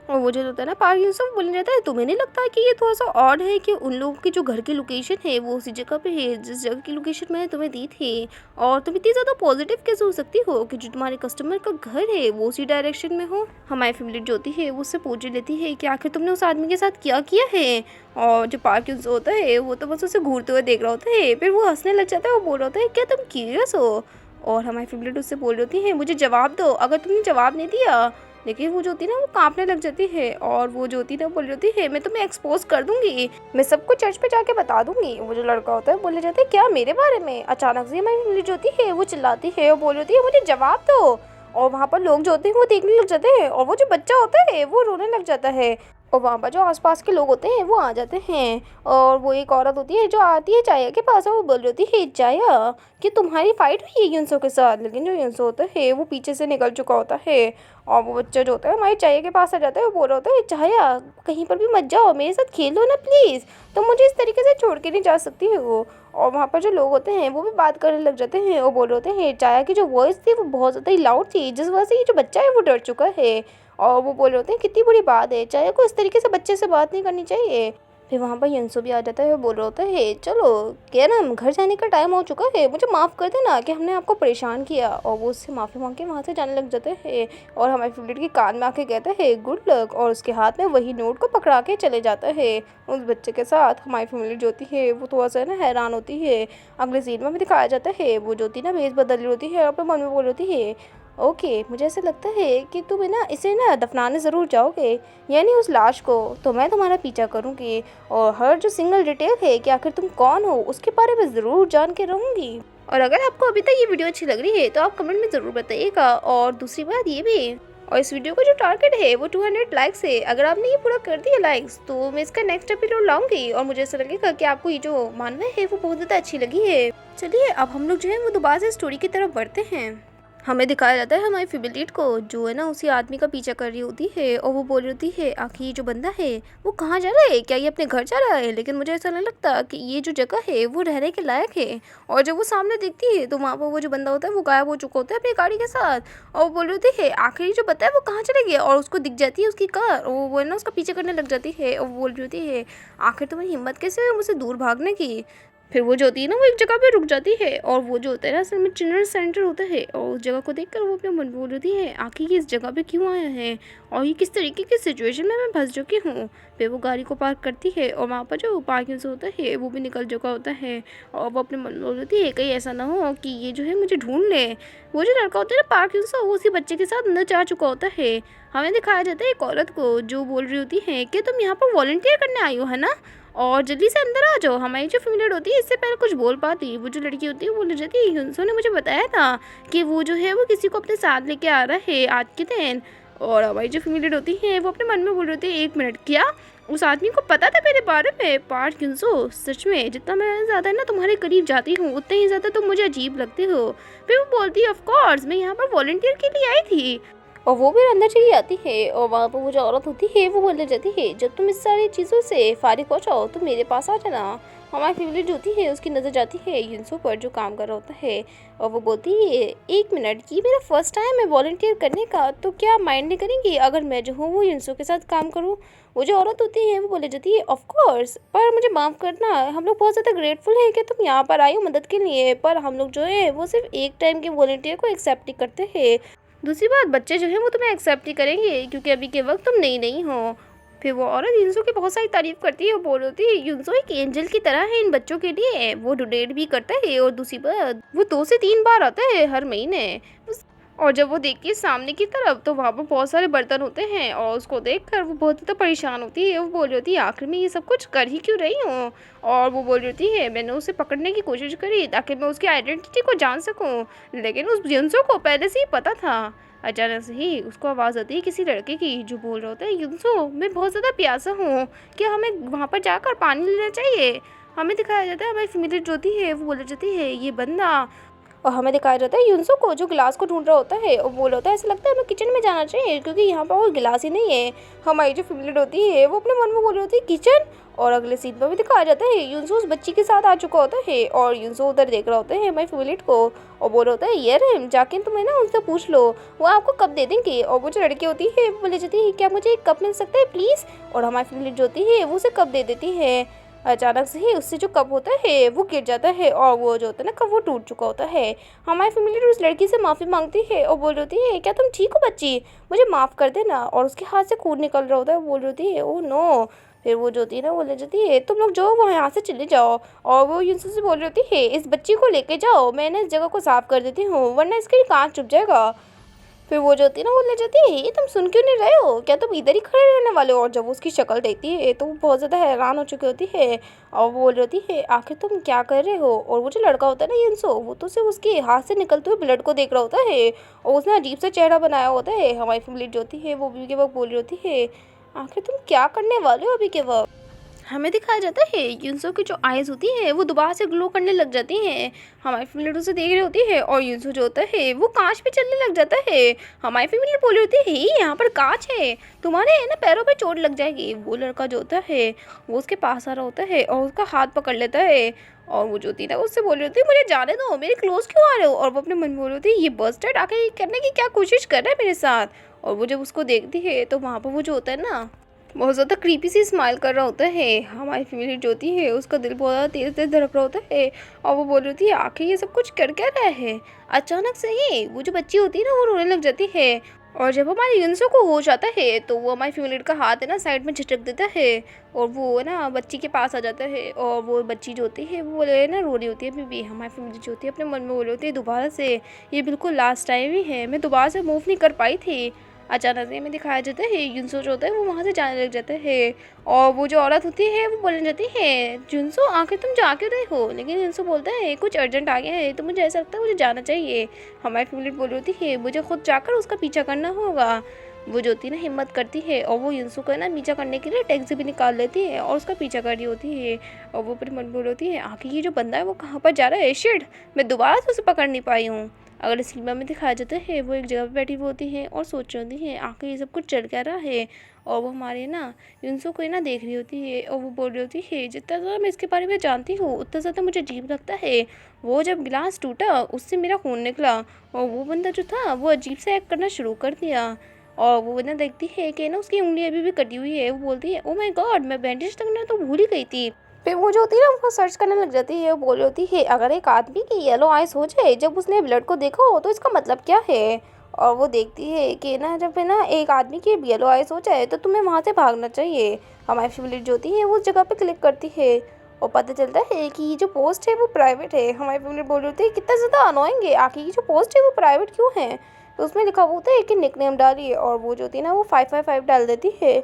और वो जो होता है ना पार्क जुनसो बोलने जाता है तुम्हें नहीं लगता कि ये थोड़ा सा ऑड है कि उन लोगों की जो घर की लोकेशन है वो उसी जगह पे है जिस जगह की लोकेशन मैंने तुम्हें दी थी, और तुम इतनी ज़्यादा पॉजिटिव कैसे हो सकती हो कि जो तुम्हारे कस्टमर का घर है वो उसी डायरेक्शन में हो। हमारी फैमिली जो होती है वो उससे पूछ लेती है कि आखिर तुमने उस आदमी के साथ क्या किया है। और जो पार्क जुनसो होता है वो तो बस उसे घूरते हुए देख रहा होता है। फिर वो हंसने लग जाता है, वो बोल रहा होता है क्या तुम क्यूरियस हो। और हमारी फैमिली उससे बोल रही होती है मुझे जवाब दो, अगर तुमने जवाब नहीं दिया। लेकिन वो जो होती है ना वो कांपने लग जाती है और वो जो होती है ना बोल रही होती है मैं तुम्हें एक्सपोज कर दूंगी, मैं सबको चर्च पे जाके बता दूंगी। वो जो लड़का होता है बोले जाते हैं क्या मेरे बारे में। अचानक से हमारी फैमिली जो होती है वो चिल्लाती है और बोल रही होती है मुझे जवाब दो। और वहाँ पर लोग जो होते हैं वो देखने लग जाते हैं और वो जो बच्चा होता है वो रोने लग जाता है। और वहाँ पर जो आसपास के लोग होते हैं वो आ जाते हैं और वो एक औरत होती है जो आती है चाया के पास और वो बोल रही होती है चाया कि तुम्हारी फाइट हुई है युनसो के साथ। लेकिन जो युनसो होता है वो पीछे से निकल चुका होता है और वो बच्चा जो होता है हमारी चाया के पास आ जाता है। वो बोल रहा होता है चाया कहीं पर भी मत जाओ, मेरे साथ खेलो ना प्लीज़, तुम मुझे इस तरीके से छोड़ के नहीं जा सकती हो। और वहाँ पर जो लोग होते हैं वो भी बात करने लग जाते हैं और बोल रहे होते हैं चाया की जो वॉइस थी वो बहुत ज़्यादा ही लाउड थी जिस वजह से ये जो बच्चा है वो डर चुका है। और वो बोल रहे होते हैं कितनी बुरी बात है, चाहे को इस तरीके से बच्चे से बात नहीं करनी चाहिए। फिर वहाँ पर युनसो भी आ जाता है और बोल रहा होता है चलो क्या ना घर जाने का टाइम हो चुका है, मुझे माफ़ कर देना कि हमने आपको परेशान किया। और वो उससे माफ़ी मांग के वहाँ से जाने लग जाते हैं और हमारे फेवरेट के कान में आके कहता है गुड लक, और उसके हाथ में वही नोट को पकड़ा के चले जाता है उस बच्चे के साथ। हमारी फैमिली जो होती है वो थोड़ा सा ना हैरान होती है। अगले सीन में भी दिखाया जाता है वो जो होती है ना भेस बदल रही होती है और अपने मन में बोल रही होती है ओके मुझे ऐसा लगता है कि तुम ना इसे ना दफनाने ज़रूर जाओगे, यानी उस लाश को, तो मैं तुम्हारा पीछा करूँगी और हर जो सिंगल डिटेल है कि आखिर तुम कौन हो उसके बारे में ज़रूर जान के रहूँगी। और अगर आपको अभी तक ये वीडियो अच्छी लग रही है तो आप कमेंट में ज़रूर बताइएगा। और दूसरी बात ये भी, और इस वीडियो का जो टारगेट है वो 200 लाइक्स है। अगर आपने ये पूरा कर दिया लाइक्स तो मैं इसका नेक्स्ट एपिसोड लाऊंगी और मुझे ऐसा लगेगा कि आपको ये जो मानना है वो बहुत ज़्यादा अच्छी लगी है। चलिए अब हम लोग जो है वो दोबारा से स्टोरी की तरफ बढ़ते हैं। हमें दिखाया जाता है हमारी फीमेल लीड को जो है ना उसी आदमी का पीछा कर रही होती है और वो बोल रही होती है आखिर ये जो बंदा है वो कहाँ जा रहा है, क्या ये अपने घर जा रहा है? लेकिन मुझे ऐसा नहीं लगता कि ये जो जगह है वो रहने के लायक है। और जब वो सामने देखती है तो वहाँ पर वो जो बंदा होता है वो गायब हो चुका होता है अपनी गाड़ी के साथ। और वो बोल रही होती है आखिर ये जो बंदा है वो कहाँ चला गया, और उसको दिख जाती है उसकी कार और वो है ना उसका पीछे करने लग जाती है। और वो बोल रही होती है आखिर तुम्हें हिम्मत कैसे हुई मुझसे दूर भागने की? फिर वो जो होती है ना वो एक जगह पे रुक जाती है और वो जो होता है ना असल में चिल्ड्रन सेंटर होता है। और उस जगह को देखकर वो अपने मन बोल रही है आखिर ये इस जगह पे क्यों आया है और ये किस तरीके की सिचुएशन में मैं फंस चुकी हूँ। फिर वो गाड़ी को पार्क करती है और वहाँ पर जो पार्किंग से होता है वो भी निकल चुका होता है। और वो अपने मन बोल रही है कहीं ऐसा ना हो कि ये जो है मुझे ढूंढ ले। वो जो लड़का होता है ना पार्किंग से वो उसी बच्चे के साथ अंदर जा चुका होता है। हमें दिखाया जाता है एक औरत को जो बोल रही होती है कि तुम यहाँ पर वॉलंटियर करने आई हो है ना, और जल्दी से अंदर आ जाओ। हमारी जो फीमेल होती है इससे पहले कुछ बोल पाती वो जो लड़की होती है वो बोल जाती है युनसो ने मुझे बताया था कि वो जो है वो किसी को अपने साथ लेके आ रहा है आज के दिन। और हमारी जो फीमेल होती है वो अपने मन में बोल रही होती है 1 मिनट, क्या उस आदमी को पता था मेरे बारे में? पार्क युनसो सच में जितना मैं ज़्यादा है ना तुम्हारे करीब जाती हूँ उतने ही ज़्यादा तुम मुझे अजीब लगते हो। फिर वो बोलती है ऑफ कोर्स मैं यहाँ पर वॉलंटियर के लिए आई थी। और वो भी अंदर चली जाती है और वहाँ पर वो जो औरत होती है वो बोलने जाती है जब तुम इस सारी चीज़ों से फारिग हो जाओ तो मेरे पास आ जाना। हमारी फैमिली जो होती है उसकी नज़र जाती है युनसो पर जो काम कर रहा होता है और वो बोलती है 1 मिनट, ये मेरा फर्स्ट टाइम है वॉलंटियर करने का, तो क्या माइंड नहीं करेंगी अगर मैं जो हूँ वो युनसो के साथ काम करूँ? वो जो औरत होती है वो बोले जाती है ऑफ कोर्स, पर मुझे माफ़ करना हम लोग बहुत ज़्यादा ग्रेटफुल है कि तुम यहाँ पर आई हो मदद के लिए, पर हम लोग जो है वो सिर्फ एक टाइम के वॉलंटियर को एक्सेप्ट ही करते हैं। दूसरी बात बच्चे जो हैं वो तुम्हें एक्सेप्ट ही करेंगे क्योंकि अभी के वक्त तुम नई नहीं हो। फिर वो औरत युनसो की बहुत सारी तारीफ करती है और बोल रही है युनसो एक एंजल की तरह है इन बच्चों के लिए, वो डोनेट भी करता है और दूसरी बात वो 2 से 3 बार आता है हर महीने। और जब वो देखती है सामने की तरफ तो वहाँ पर बहुत सारे बर्तन होते हैं और उसको देखकर वो बहुत ज़्यादा परेशान होती है। वो बोल रही होती है आखिर में ये सब कुछ कर ही क्यों रही हूँ। और वो बोल रही होती है मैंने उसे पकड़ने की कोशिश करी ताकि मैं उसकी आइडेंटिटी को जान सकूँ, लेकिन उस युनसो को पहले से ही पता था। अचानक से ही उसको आवाज़ आती है किसी लड़के की जो बोल रहा होता है युनसो मैं बहुत ज़्यादा प्यासा हूँ, क्या हमें वहाँ पर जाकर पानी लेना चाहिए? हमें दिखाया जाता है हमारी फीमेल जो होती है वो बोल जाती है ये बंदा। और हमें दिखाया जाता है युनसो को जो गिलास को ढूंढ रहा होता है और बोल होता है ऐसा लगता है हमें किचन में जाना चाहिए क्योंकि यहाँ पर वो गिलास ही नहीं है। हमारी जो फीमेल होती है वो अपने मन में बोल रही होती है किचन। और अगले सीन पर भी दिखाया जाता है युनसो उस बच्ची के साथ आ चुका होता है और युनसो उधर देख रहा होता है हमारी फीमेल को और बोल रहा होता है यार जाके तुम्हें ना उनसे पूछ लो वो आपको कब दे देंगे। और वो जो लड़की होती है वो बोले जाती है क्या मुझे एक कप मिल सकता है प्लीज़, और हमारी फीमेल जो होती है वो उसे कप दे देती है। अचानक से ही उससे जो कप होता है वो गिर जाता है और वो जो होता है ना कप वो टूट चुका होता है। हमारी फैमिली उस लड़की से माफ़ी मांगती है और बोल रही होती है क्या तुम ठीक हो बच्ची, मुझे माफ़ कर देना। और उसके हाथ से खून निकल रहा होता है, बोल रही होती है ओह नो। फिर वो जो होती है ना वो ले जाती है तुम लोग जाओ वो यहाँ से चले जाओ। और वो युनसो से बोल रही होती है इस बच्ची को लेके जाओ, मैं ना इस जगह को साफ कर देती हूँ वरना इसके कांच चुभ जाएगा। फिर वो जो होती है ना वो ले जाती है ये तुम सुन क्यों नहीं रहे हो, क्या तुम इधर ही खड़े रहने वाले हो? और जब वो उसकी शक्ल देखती है तो वो बहुत ज़्यादा हैरान हो चुकी होती है और वो बोल रही होती है आखिर तुम क्या कर रहे हो? और वो जो लड़का होता है ना युनसो वो तो सिर्फ उसके हाथ से निकलते हुए ब्लड को देख रहा होता है और उसने अजीब सा चेहरा बनाया होता है। हमारी फैमिली जो होती है वो अभी के वक्त बोल रही होती है आखिर तुम क्या करने वाले हो अभी के वक्त? हमें दिखाया जाता है युनसो की जो आइज़ होती है वो दोबारा से ग्लो करने लग जाती हैं। हमारी फैमिली उसे देख रही होती है और युनसो जो होता है वो कांच पे चलने लग जाता है। हमारी फैमिली बोल रही होती है यहाँ पर कांच है तुम्हारे है ना पैरों पे चोट लग जाएगी। वो लड़का जो होता है वो उसके पास आ रहा होता है और उसका हाथ पकड़ लेता है और वो जो होती है ना उससे बोल रही होती है मुझे जाने दो, मेरे क्लोज क्यों आ रहे हो? और वो अपने मन में बोल रही होती है ये बस्टर्ड आके करने की क्या कोशिश कर रहा है मेरे साथ। और वो जब उसको देखती है तो वहाँ पर वो जो होता है ना बहुत ज़्यादा क्रीपी सी स्माइल कर रहा होता है। हमारी फैमिली जो होती है उसका दिल बहुत ज़्यादा तेज़ तेज़ धड़क रहा होता है और वो बोल रही होती है आखिर ये सब कुछ कर क्या रहा है। अचानक से ही वो जो बच्ची होती है ना वो रोने लग जाती है और जब हमारी युनसो को होश आता है तो वो हमारी फैमिली का हाथ है ना साइड में झटक देता है और वो है ना बच्ची के पास आ जाता है और वो बच्ची जो होती है वो बोले ना रो रही होती है। अभी भी हमारी फैमिली जो होती है अपने मन में बोल रही होती है दोबारा से ये बिल्कुल लास्ट टाइम ही है, मैं दोबारा से मूव नहीं कर पाई थी। अचानक से हमें दिखाया जाता है युनसो जो होता है वो वहाँ से जाने लग जाता है और वो जो औरत होती है वो बोलने जाती है जुनसो आखिर तुम जा क्यों रहे हो, लेकिन युनसो बोलता है कुछ अर्जेंट आ गया है तो मुझे ऐसा लगता है मुझे जाना चाहिए। हमारी फेवरेट बोल रही होती है मुझे खुद जाकर उसका पीछा करना होगा। वो जो होती है ना हिम्मत करती है और वो युनसो को ना पीछा करने के लिए टैक्सी भी निकाल लेती है और उसका पीछा कर रही होती है। और वो अपने मन में बोल रही होती है आखिर ये जो बंदा है वो कहाँ पर जा रहा है, शिट मैं दोबारा से उसे पकड़ नहीं पाई हूँ। अगले सिनेमा में दिखाया जाता है वो एक जगह पे बैठी हुई होती है और सोच रही होती है आखिर ये सब कुछ चल क्या रहा है। और वो हमारे ना युनसो को ना देख रही होती है और वो बोल रही होती है जितना ज़्यादा मैं इसके बारे में जानती हूँ उतना ज़्यादा मुझे अजीब लगता है। वो जब गिलास टूटा उससे मेरा खून निकला और वो बंदा जो था वो अजीब से एक्ट करना शुरू कर दिया। और वो ना देखती है कि ना उसकी उंगली अभी भी कटी हुई है। वो बोलती है ओ माय गॉड मैं बैंडेज लगना तो भूल ही गई थी। फिर वो जो होती है ना वो सर्च करने लग जाती है। वो बोल रही होती है अगर एक आदमी की येलो आइज हो जाए जब उसने ब्लड को देखा हो तो इसका मतलब क्या है। और वो देखती है कि ना जब है ना एक आदमी की येलो आइज हो जाए तो तुम्हें वहाँ से भागना चाहिए। हमारी फेवरेट जो होती है वो उस जगह पे क्लिक करती है और पता चलता है कि ये जो पोस्ट है वो प्राइवेट है। हमारी फेवरेट बोल रही होती है कितना ज़्यादा अनोइंग है, आखिर ये जो पोस्ट है वो प्राइवेट क्यों है। तो उसमें लिखा हुआ होता है कि निकनेम डालिए और वो जो होती है ना वो 555 डाल देती है।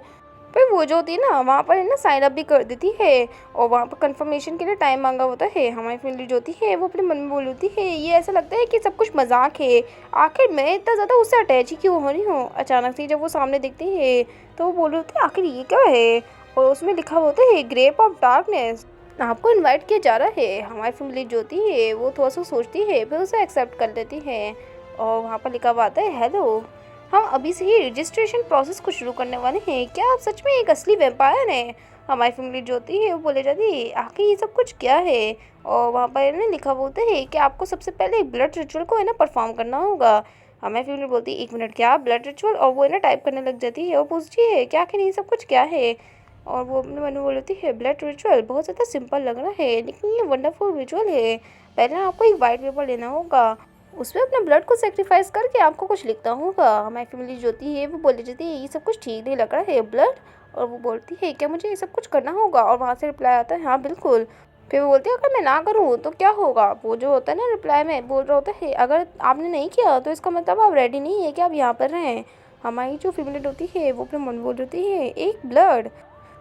फिर वो जो होती है ना वहाँ पर है ना साइन अप भी कर देती है और वहाँ पर कंफर्मेशन के लिए टाइम मांगा होता है। हमारी फैमिली जो होती है वो अपने मन में बोल होती है ये ऐसा लगता है कि सब कुछ मजाक है, आखिर मैं इतना ज़्यादा उससे अटैच ही क्यों हो रही हूँ। अचानक से जब वो सामने देखती है तो वो बोल रही होती है आखिर ये क्या है और उसमें लिखा हुआ होता है ग्रेप ऑफ डार्कनेस, आपको इनवाइट किया जा रहा है। हमारी फैमिली जो होती है वो थोड़ा सा सोचती है फिर उसे एक्सेप्ट कर लेती है और वहाँ पर लिखा हुआ आता है हेलो हम अभी से ही रजिस्ट्रेशन प्रोसेस को शुरू करने वाले हैं, क्या आप सच में एक असली वेम्पायर हैं। हमारी फैमिली जो होती है वो बोले जाती है आखिर ये सब कुछ क्या है। और वहाँ पर ना लिखा हुआ होता है कि आपको सबसे पहले एक ब्लड रिचुअल को है ना परफॉर्म करना होगा। हमारी फैमिली बोलती है 1 मिनट क्या ब्लड रिचुअल, और वो है ना टाइप करने लग जाती है और पूछती है क्या आखिर ये सब कुछ क्या है। और वो अपने मन में बोलती है ब्लड रिचुअल बहुत ज़्यादा सिंपल लग रहा है लेकिन ये वंडरफुल रिचुअल है। पहले आपको एक वाइट पेपर लेना होगा, उसमें अपने ब्लड को सेक्रीफाइस करके आपको कुछ लिखना होगा। हमारी फैमिली जो होती है वो बोली जाती है ये सब कुछ ठीक नहीं लग रहा है ब्लड, और वो बोलती है क्या मुझे ये सब कुछ करना होगा, और वहाँ से रिप्लाई आता है हाँ बिल्कुल। फिर वो बोलती है अगर मैं ना करूँ तो क्या होगा। वो जो होता है ना रिप्लाई में बोल रहा होता है अगर आपने नहीं किया तो इसका मतलब आप रेडी नहीं है कि आप यहाँ पर रहें। हमारी जो फैमिली होती है वो अपने मन बोल रही है एक ब्लड।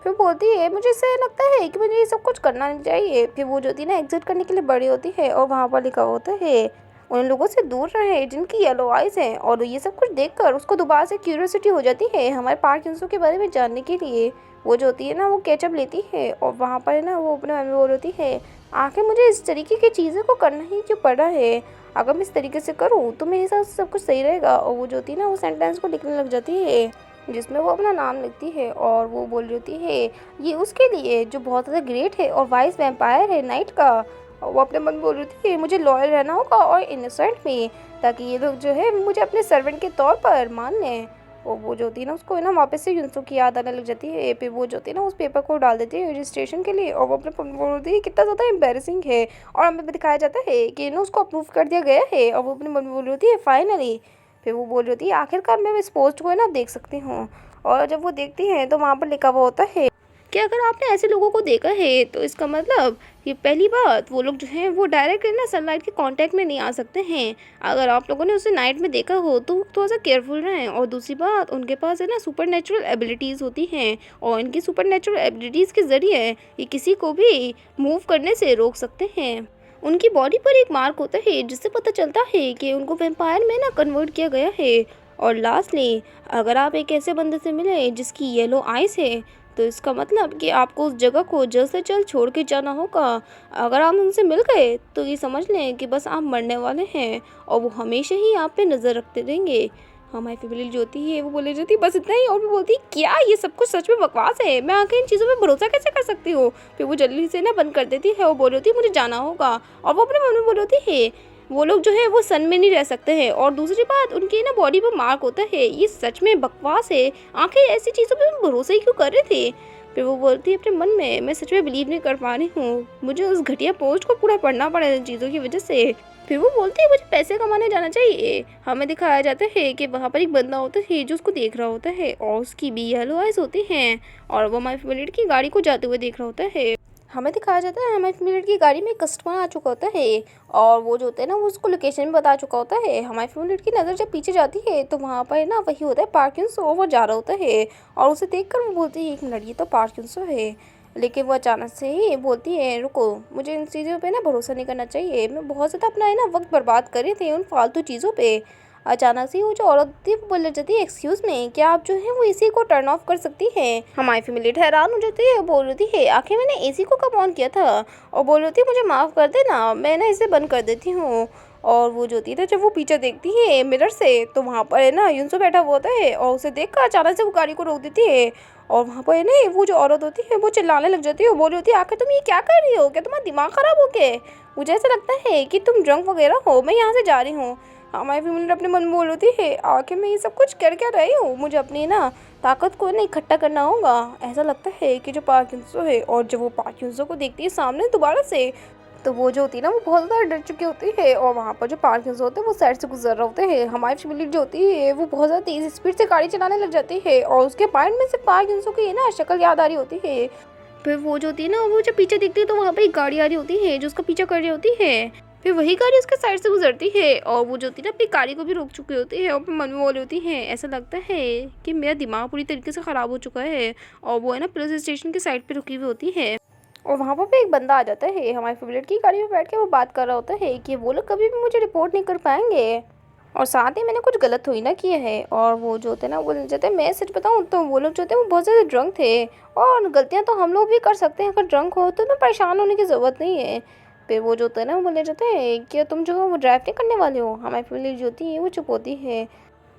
फिर बोलती है मुझे ऐसा लगता है कि मुझे ये सब कुछ करना नहीं चाहिए। फिर वो जो होती है ना एग्जिट करने के लिए बड़ी होती है और वहाँ पर लिखा होता है उन लोगों से दूर रहे जिनकी येलो आइज हैं। और ये सब कुछ देखकर उसको दोबारा से क्यूरियोसिटी हो जाती है हमारे पार्क यूसो के बारे में जानने के लिए। वो जो होती है ना वो केचप लेती है और वहाँ पर है ना वो अपने मन में बोल होती है आखिर मुझे इस तरीके की चीज़ों को करना ही क्यों पड़ रहा है, अगर मैं इस तरीके से करूँ तो मेरे साथ सब कुछ सही रहेगा। और वो जो होती है ना वो सेंटेंस को लिखने लग जाती है जिसमें वो अपना नाम लिखती है और वो बोल रही होती है ये उसके लिए जो बहुत ज़्यादा ग्रेट है और वाइस वैम्पायर है नाइट का। और वो अपने मन में बोल रही थी मुझे लॉयल रहना होगा और इनोसेंट भी, ताकि ये लोग जो है मुझे अपने सर्वेंट के तौर पर मान लें। और वो जो होती है ना उसको है ना वापस से युनसो की याद आने लग जाती है। फिर वो जो होती है ना उस पेपर को डाल देती है रजिस्ट्रेशन के लिए और वो अपने मन में बोल रही है कितना ज़्यादा एम्बेरसिंग है। और हमें दिखाया जाता है कि ना उसको अप्रूव कर दिया गया है और वो अपने मन में बोल रही है फाइनली। फिर वो बोल रही थी आखिरकार मैं इस पोस्ट को है ना देख सकती हूँ। और जब वो देखती हैं तो वहाँ पर लिखा हुआ होता है कि अगर आपने ऐसे लोगों को देखा है तो इसका मतलब ये पहली बात वो लोग जो हैं वो डायरेक्ट ना सनलाइट के कांटेक्ट में नहीं आ सकते हैं। अगर आप लोगों ने उसे नाइट में देखा हो तो थोड़ा सा केयरफुल रहें। और दूसरी बात उनके पास है ना सुपर नेचुरल एबिलिटीज़ होती हैं और इनकी सुपर नेचुरल एबिलिटीज़ के ज़रिए ये किसी को भी मूव करने से रोक सकते हैं। उनकी बॉडी पर एक मार्क होता है जिससे पता चलता है कि उनको वैम्पायर में ना कन्वर्ट किया गया है। और लास्टली अगर आप एक ऐसे बंदे से मिले जिसकी येलो आइज है तो इसका मतलब कि आपको उस जगह को जल्द से जल्द छोड़ के जाना होगा। अगर आप उनसे मिल गए तो ये समझ लें कि बस आप मरने वाले हैं और वो हमेशा ही आप पे नज़र रखते रहेंगे। हमारी फैमिली जो होती है वो बोले जाती है बस इतना ही, और भी बोलती है क्या ये सब कुछ सच में बकवास है, मैं आके इन चीज़ों पे भरोसा कैसे कर सकती हूँ। फिर वो जल्दी से ना बंद कर देती है और बोल रही होती है मुझे जाना होगा। और वो अपने मन में बोल होती है वो लोग जो है वो सन में नहीं रह सकते हैं। और दूसरी बात उनकी ना बॉडी पर मार्क होता है, ये सच में बकवास है, आखिर ऐसी चीज़ों पे हम भरोसा ही क्यों कर रहे थे। फिर वो बोलती है अपने मन में मैं सच में बिलीव नहीं कर पा रही हूँ, मुझे उस घटिया पोस्ट को पूरा पढ़ना पड़ा इन चीज़ों की वजह से। फिर वो बोलती है मुझे पैसे कमाने जाना चाहिए। हमें दिखाया जाता है कि वहाँ पर एक बंदा होता है जो उसको देख रहा होता है और उसकी भी येलो आइज होती हैं और वो हमारी फेवरेट की गाड़ी को जाते हुए देख रहा होता है। हमें दिखाया जाता है हमारी फैमिली की गाड़ी में एक कस्टमर आ चुका होता है और वो जो होता है ना वो उसको लोकेशन भी बता चुका होता है। हमारी फैमिली की नज़र जब पीछे जाती है तो वहाँ पर ना वही होता है पार्किंसो, वो जा रहा होता है और उसे देखकर वो बोलती है एक मिनट, ये तो पार्किंसो है। लेकिन वो अचानक से ही बोलती है रुको, मुझे इन चीज़ों पे ना भरोसा नहीं करना चाहिए, मैं बहुत ज़्यादा अपना है ना वक्त बर्बाद कर रहे थे उन फालतू चीज़ों पे। अचानक से वो जो औरत थी वो बोल जाती है एक्सक्यूज़ मी, क्या आप जो है वो एसी को टर्न ऑफ कर सकती हैं। हमारी फैमिली हैरान हो जाती है, बोल रही है आखिर मैंने एसी को कब ऑन किया था, और बोल रही थी मुझे माफ़ कर देना, मैं ना इसे बंद कर देती हूँ। और वो जो होती है ना जब वो पीछे देखती है मिरर से तो वहाँ पर है ना यूंसो बैठा हुआ होता है और उसे देख कर अचानक से वो गाड़ी को रोक देती है। और वहाँ पर है ना वो जो औरत होती है वो चिल्लाने लग जाती है और बोल रही होती है आखिर तुम ये क्या कर रही हो, क्या तुम्हारा दिमाग ख़राब हो गया, मुझे ऐसा लगता है कि तुम ड्रंक वगैरह हो, मैं यहाँ से जा रही हूँ। हमारी फैमिली अपने मन में बोल होती है आखिर मैं ये सब कुछ कर क्या रही हूँ, मुझे अपनी ना ताकत को ना इकट्ठा करना होगा। ऐसा लगता है कि जो पार्किंसो है, और जब वो पार्किंसो को देखती है सामने दोबारा से तो वो जो होती है ना वो बहुत ज़्यादा डर चुकी होती है और वहाँ पर जो पार्किंसो होते हैं वो साइड से गुजर रहे होते हैं। हमारी फैमिली जो होती है वो बहुत ज़्यादा तेज़ स्पीड से गाड़ी चलाने लग जाती है और उसके माइंड में से पार्किंसो की ना शक्ल याद आ रही होती है। फिर वो जो होती है ना वो जब पीछे देखती है तो वहाँ पे एक गाड़ी आ रही होती है जो उसका पीछा कर रही होती है। फिर वही गाड़ी उसके साइड से गुजरती है और वो जो होती है ना अपनी गाड़ी को भी रोक चुकी होती है और अपने मन में बोल रही होती है ऐसा लगता है कि मेरा दिमाग पूरी तरीके से ख़राब हो चुका है। और वो है ना पुलिस स्टेशन के साइड पे रुकी हुई होती है और वहाँ पर भी एक बंदा आ जाता है, हमारी फेवरेट की गाड़ी में बैठ के वो बात कर रहा होता है कि वो लोग कभी भी मुझे रिपोर्ट नहीं कर पाएंगे और साथ ही मैंने कुछ गलत थोड़ी ना किया है। और वो जो होते हैं ना वो जाते हैं, मैं सच बताऊँ तो वो लोग जो होते हैं वो बहुत ज़्यादा ड्रंक थे और गलतियाँ तो हम लोग भी कर सकते हैं, अगर ड्रंक हो तो मैं परेशान होने की ज़रूरत नहीं है। फिर वो जो होता है ना वो बोले जाते हैं कि तुम जो है वो ड्राइव नहीं करने वाले हो। हमारी फैमिली जो होती है वो चुप होती है।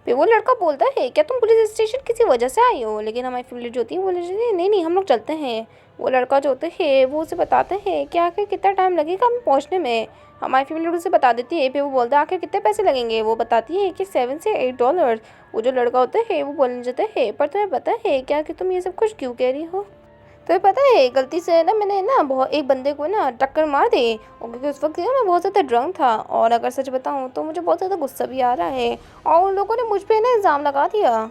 फिर वो लड़का बोलता है क्या तुम पुलिस स्टेशन किसी वजह से आई हो, लेकिन हमारी फैमिली जो होती है वो बोले जाती है नहीं नहीं हम लोग चलते हैं। वो लड़का जो होता है वो उसे बताते हैं कि आखिर कितना टाइम लगेगा हमें पहुँचने में। हमारी फैमिली उसे बता देती है। फिर वो बोलता है आखिर कितने पैसे लगेंगे, वो बताती है कि $7 से $8। वो जो लड़का होता है वो बोलने जाता है पर तुम्हें पता है क्या कि तुम ये सब कुछ क्यों कह रही हो। तो पता है गलती से ना मैंने ना बहुत एक बंदे को ना टक्कर मार दी और क्योंकि उस वक्त ना मैं बहुत ज़्यादा ड्रंक था और अगर सच बताऊँ तो मुझे बहुत ज़्यादा गुस्सा भी आ रहा है और उन लोगों ने मुझ पे ना इल्ज़ाम लगा दिया।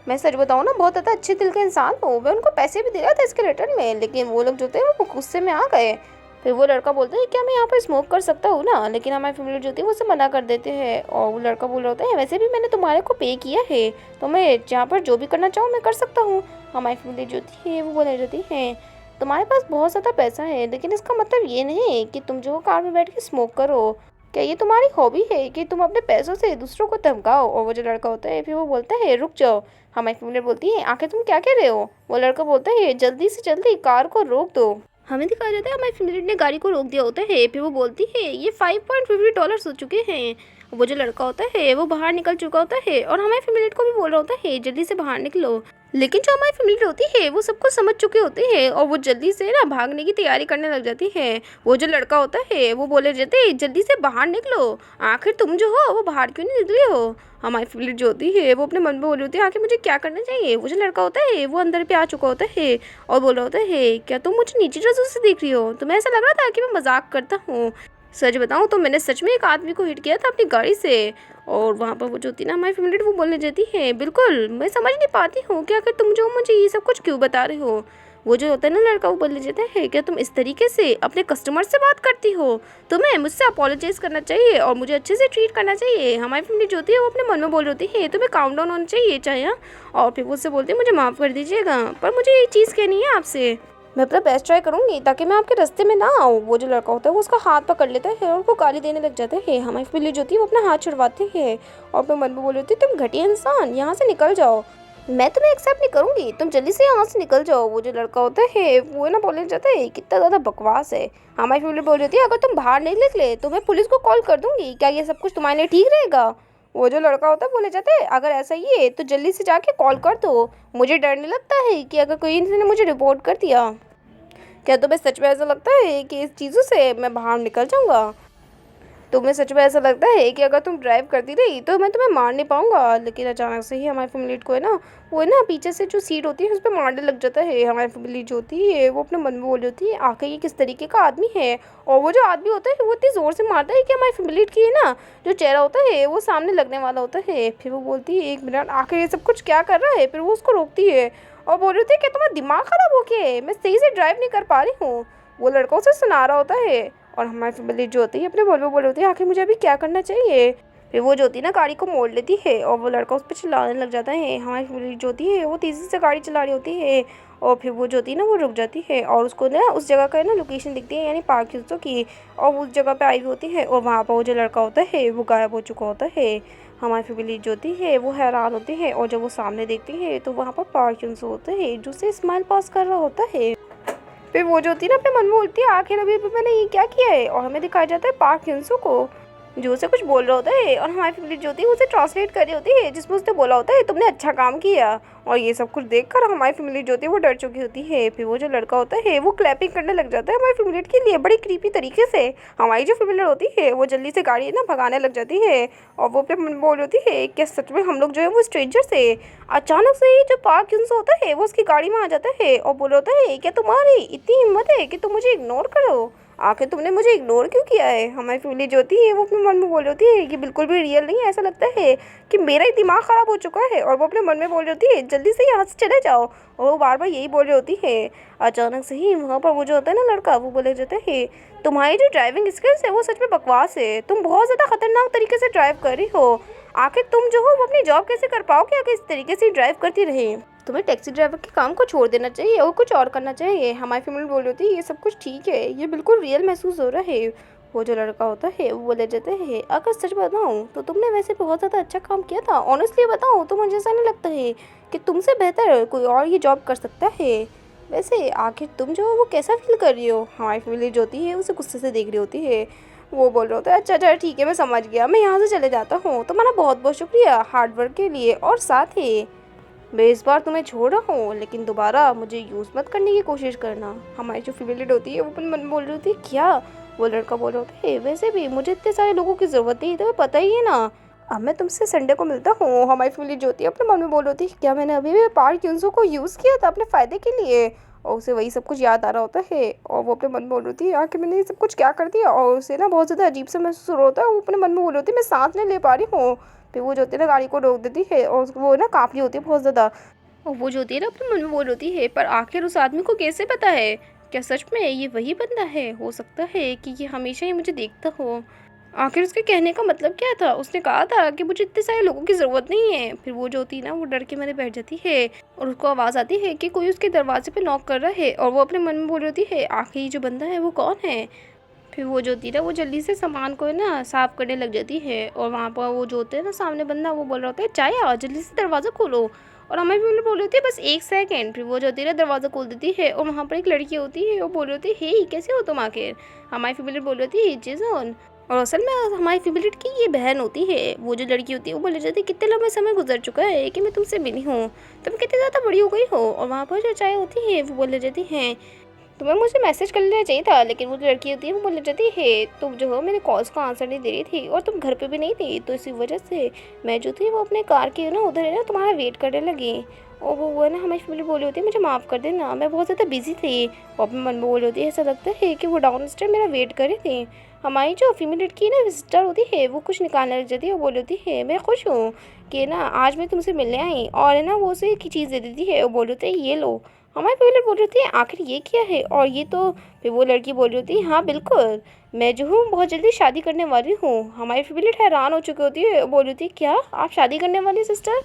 मैं सच बताऊँ ना बहुत ज़्यादा अच्छे दिल का इंसान हूँ, मैं उनको पैसे भी दे रहा था इसके रिटर्न में, लेकिन वो लोग जो थे वो गुस्से में आ गए। फिर वो लड़का बोलता है क्या मैं यहाँ पर स्मोक कर सकता हूँ ना, लेकिन हमारी फैमिली जो होती है वो उसे मना कर देते हैं। और वो लड़का बोल रहा होता है वैसे भी मैंने तुम्हारे को पे किया है तो मैं जहाँ पर जो भी करना चाहूँ मैं कर सकता हूँ। हमारी फैमिली जो होती है वो बोले जाती है तुम्हारे पास बहुत ज़्यादा पैसा है लेकिन इसका मतलब ये नहीं है कि तुम जो कार में बैठ के स्मोक करो। क्या ये तुम्हारी हॉबी है कि तुम अपने पैसों से दूसरों को धमकाओ। और वो जो लड़का होता है फिर वो बोलता है रुक जाओ। हमारी फैमिली बोलती है आखिर तुम क्या कह रहे हो। वो लड़का बोलता है जल्दी से जल्दी कार को रोक दो। हमें दिखाया जाता है हमारी फैमिली ने गाड़ी को रोक दिया होता है। फिर वो बोलती है ये $5.50 हो चुके हैं। वो जो लड़का होता है वो बाहर निकल चुका होता है और हमारी फैमिली को भी बोल रहा होता है जल्दी से बाहर निकलो। लेकिन जो हमारी फैमिली होती है वो सब कुछ समझ चुके होते हैं और वो जल्दी से ना भागने की तैयारी करने लग जाती है। वो जो लड़का होता है वो बोले जाते हैं जल्दी से बाहर निकलो, आखिर तुम जो हो वो बाहर क्यों नहीं निकले हो। हमारी फैमिली जो होती है वो अपने मन में बोल रही होती है आखिर मुझे क्या करना चाहिए। वो जो लड़का होता है वो अंदर पे आ चुका होता है और बोल रहा होता है क्या तुम मुझे नीचे ड्रेसों से देख रही हो, तुम्हें ऐसा लग रहा था कि मैं मजाक करता हूँ। सच बताऊँ तो मैंने सच में एक आदमी को हिट किया था अपनी गाड़ी से। और वहाँ पर वो जो होती है ना हमारी फैमिली वो बोलने जाती है बिल्कुल मैं समझ नहीं पाती हूँ कि आखिर तुम जो मुझे ये सब कुछ क्यों बता रहे हो। वो जो होता है ना लड़का वो बोलने जाता है क्या तुम इस तरीके से अपने कस्टमर से बात करती हो, तुम्हें मुझसे अपोलोजाइज करना चाहिए और मुझे अच्छे से ट्रीट करना चाहिए। हमारी फैमिली जो होती है वो अपने मन में बोल रही होती है तुम्हें काम डाउन होना चाहिए चाहे। और फिर वो उससे बोलती है मुझे माफ़ कर दीजिएगा पर मुझे ये चीज़ कहनी है आपसे, मैं अपना बेस्ट ट्राई करूंगी ताकि मैं आपके रास्ते में ना आऊँ। वो जो लड़का होता है वो उसका हाथ पकड़ लेता है और उसको गाली देने लग जाता है। हमारी फैमिली जो होती है वो अपना हाथ छुड़वाती है और अपने मन में बोल रही होती है तुम घटिया इंसान यहाँ से निकल जाओ, मैं तुम्हें एक्सेप्ट नहीं करूंगी, तुम जल्दी से यहाँ से निकल जाओ। वो जो लड़का होता है वो ना बोलने जाता है कितना ज़्यादा बकवास है। हमारी फैमिली बोल रही होती है अगर तुम बाहर नहीं निकले तो मैं पुलिस को कॉल कर दूंगी, क्या ये सब कुछ तुम्हारे लिए ठीक रहेगा। वो जो लड़का होता है बोले जाते हैं अगर ऐसा ही है तो जल्दी से जाके कॉल कर दो, मुझे डर नहीं लगता है कि अगर कोई ने मुझे रिपोर्ट कर दिया। क्या तुम्हें सच में ऐसा लगता है कि इस चीज़ों से मैं बाहर निकल जाऊंगा, तुम्हें सच में ऐसा लगता है कि अगर तुम ड्राइव करती रही तो मैं तुम्हें मार नहीं पाऊंगा। लेकिन अचानक से ही हमारी फैमिली को है ना वो है ना पीछे से जो सीट होती है उस पर मारने लग जाता है। हमारी फैमिली जो होती है वो अपने मन में बोल रही होती है आखिर ये किस तरीके का आदमी है। और वो जो आदमी होता है वो इतनी ज़ोर से मारता है कि हमारी फैमिली की है ना जो चेहरा होता है वो सामने लगने वाला होता है। फिर वो बोलती है एक मिनट आखिर ये सब कुछ क्या कर रहा है। फिर वो उसको रोकती है और बोल रही होती है कि तुम्हारा दिमाग ख़राब हो गया है, मैं सही से ड्राइव नहीं कर पा रही हूँ। वो लड़का उसे सुना रहा होता है और हमारी फैमिली जो होती है अपने बोल में बोल होती है आखिर मुझे अभी क्या करना चाहिए। फिर वो जो होती है ना गाड़ी को मोड़ लेती है और वो लड़का उस पर चिल्लाने लग जाता है। हमारी फैमिली जो होती है वो तेज़ी से गाड़ी चला रही होती है और फिर वो जो होती है ना वो रुक जाती है और उसको ना उस जगह का ना लोकेशन दिखती है यानी पार्क यूज़ो की, और उस जगह पे आई हुई होती है और वहाँ पर वो जो लड़का होता है वो गायब हो चुका होता है। हमारी फैमिली जो होती है वो हैरान होती है और जब वो सामने देखती है तो वहाँ पर पार्क यूज़ो होता है जो उसे स्माइल पास कर रहा होता है। फिर वो जो होती है ना अपने मन में बोलती है आखिर अभी अभी मैंने ये क्या किया है, और हमें दिखाया जाता है पार्क यून्सो को जो उसे कुछ बोल रहा होता है और हमारी फैमिली जो होती है उसे ट्रांसलेट कर रही होती है जिसमें उसने बोला होता है तुमने अच्छा काम किया, और ये सब कुछ देखकर हमारी फैमिली जो होती है वो डर चुकी होती है। फिर वो जो लड़का होता है वो क्लैपिंग करने लग जाता है हमारी फैमिली के लिए बड़ी क्रीपी तरीके से। हमारी जो फैमिली होती है वो जल्दी से गाड़ी ना भगाने लग जाती है और वो अपने मन में बोल होती है क्या सच में हम लोग जो है वो स्ट्रेंजर से। अचानक से ही जो पार्क यून्सो होता है वो उसकी गाड़ी में आ जाता है और बोल होता है क्या तुम्हारी इतनी हिम्मत है कि तुम मुझे इग्नोर करो, आखिर तुमने मुझे इग्नोर क्यों किया है। हमारी फैमिली जो होती है वो अपने मन में बोल रही होती है ये बिल्कुल भी रियल नहीं है, ऐसा लगता है कि मेरा ही दिमाग ख़राब हो चुका है, और वो अपने मन में बोल रही होती है जल्दी से यहाँ से चले जाओ, और वो बार बार यही बोल रही होती है। अचानक से ही वहाँ पर वो जो होता है ना लड़का वो बोले जाता है तुम्हारी जो ड्राइविंग स्किल्स है वो सच में बकवास है, तुम बहुत ज़्यादा खतरनाक तरीके से ड्राइव कर रही हो, आखिर तुम जो हो वो अपनी जॉब कैसे कर पाओगे आखिर इस तरीके से ड्राइव करती रहे, तुम्हें टैक्सी ड्राइवर के काम को छोड़ देना चाहिए और कुछ और करना चाहिए। हमारी फैमिली बोल रही होती है ये सब कुछ ठीक है, ये बिल्कुल रियल महसूस हो रहा है। वो जो लड़का होता है वो बोले जाते हैं अगर सच बताऊं तो तुमने वैसे बहुत ज़्यादा अच्छा काम किया था, ऑनेस्टली बताऊं तो मुझे ऐसा नहीं लगता है कि तुमसे बेहतर कोई और ये जॉब कर सकता है, वैसे आखिर तुम जो हो वो कैसा फील कर रही हो। हमारी फैमिली जो होती है उसे गुस्से से देख रही होती है, वो बोल रहा होता है अच्छा अच्छा ठीक है मैं समझ गया, मैं यहाँ से चले जाता हूँ, तुम्हारा बहुत बहुत शुक्रिया हार्ड वर्क के लिए, और साथ ही मैं इस बार तुम्हें छोड़ रहा हूँ लेकिन दोबारा मुझे यूज़ मत करने की कोशिश करना। हमारी जो फीमेल होती है वो अपन मन में बोल रही होती है क्या, वो लड़का बोल रहा होता है वैसे भी मुझे इतने सारे लोगों की ज़रूरत नहीं, तुम्हें पता ही है ना, अब मैं तुमसे संडे को मिलता हूँ। हमारी फैमिली जो होती है अपने मन में बोल रही होती है क्या मैंने अभी भी पार्क यून्सो को यूज़ किया था अपने फ़ायदे के लिए, और उसे वही सब कुछ याद आ रहा होता है और वो अपने मन में बोल रही होती है आखिर मैंने ये सब कुछ क्या कर दिया, और उसे ना बहुत ज़्यादा अजीब सा महसूस हो रहा होता है, वो अपने मन में बोल रही होती है मैं सांस नहीं ले पा रही हूँ। फिर वो जो होती है ना गाड़ी को रोक देती है और वो ना काँप रही होती है बहुत ज़्यादा, और वो जो होती है ना अपने मन में बोल होती है पर आखिर उस आदमी को कैसे पता है क्या सच में ये वही बंदा है, हो सकता है कि ये हमेशा ही मुझे देखता हो, आखिर उसके कहने का मतलब क्या था, उसने कहा था कि मुझे इतने सारे लोगों की ज़रूरत नहीं है। फिर वो जो होती है ना वो डर के मारे बैठ जाती है और उसको आवाज़ आती है कि कोई उसके दरवाजे पे नॉक कर रहा है, और वो अपने मन में बोल रही होती है आखिर ये जो बंदा है वो कौन है। फिर वो जो होती है ना वो जल्दी से सामान को ना साफ़ करने लग जाती है, और वहाँ पर वो जो होते हैं ना सामने बंदा वो बोल रहा होता है चाय आओ जल्दी से दरवाज़ा खोलो, और हमें भी बोल रही होती है बस एक सेकंड। फिर वो जो होती है ना दरवाज़ा खोल देती है और वहाँ पर एक लड़की होती है वो बोल रही होती है हे कैसे हो तुम आखिर, हमारी फैमिली बोल रही होती है जेसन, और असल में हमारी फैमिली की ये बहन होती है। वो जो लड़की होती है वो बोल जाती है कितने लंबे समय गुजर चुका है कि मैं तुमसे मिली हूँ, तुम कितनी ज़्यादा बड़ी हो गई हो, और वहाँ पर जो चाय होती है वो बोल जाती हैं तुम्हें मुझे मैसेज कर लेना चाहिए था, लेकिन वो जो लड़की होती है वो बोल जाती है तुम जो हो मेरे कॉल्स का आंसर नहीं दे रही थी और तुम घर पे भी नहीं थी, तो इसी वजह से मैं जो थी वो अपने कार के ना उधर है ना तुम्हारा वेट करने लगी, और वो है ना हमारी फैमिली बोली होती है मुझे माफ़ कर देना मैं बहुत ज़्यादा बिजी थी, और अपने मन में बोली होती है ऐसा लगता है कि वो डाउन स्टेयर मेरा वेट कर रही थी। हमारी जो फीमेल की ना विजिटर होती है वो कुछ निकालने लग जाती है और बोल होती है मैं खुश हूँ कि ना आज मैं तुमसे मिलने आई, और है ना वो उसे एक चीज़ दे देती है और बोल होती है ये लो। हमारी फैमिली बोल रही होती है आखिर ये क्या है, और ये तो फिर वो लड़की बोल रही होती है हाँ बिल्कुल मैं जो हूँ बहुत जल्दी शादी करने वाली हूँ। हमारी फैमिली हैरान हो चुकी होती है, बोल रही होती है क्या आप शादी करने वाली सिस्टर,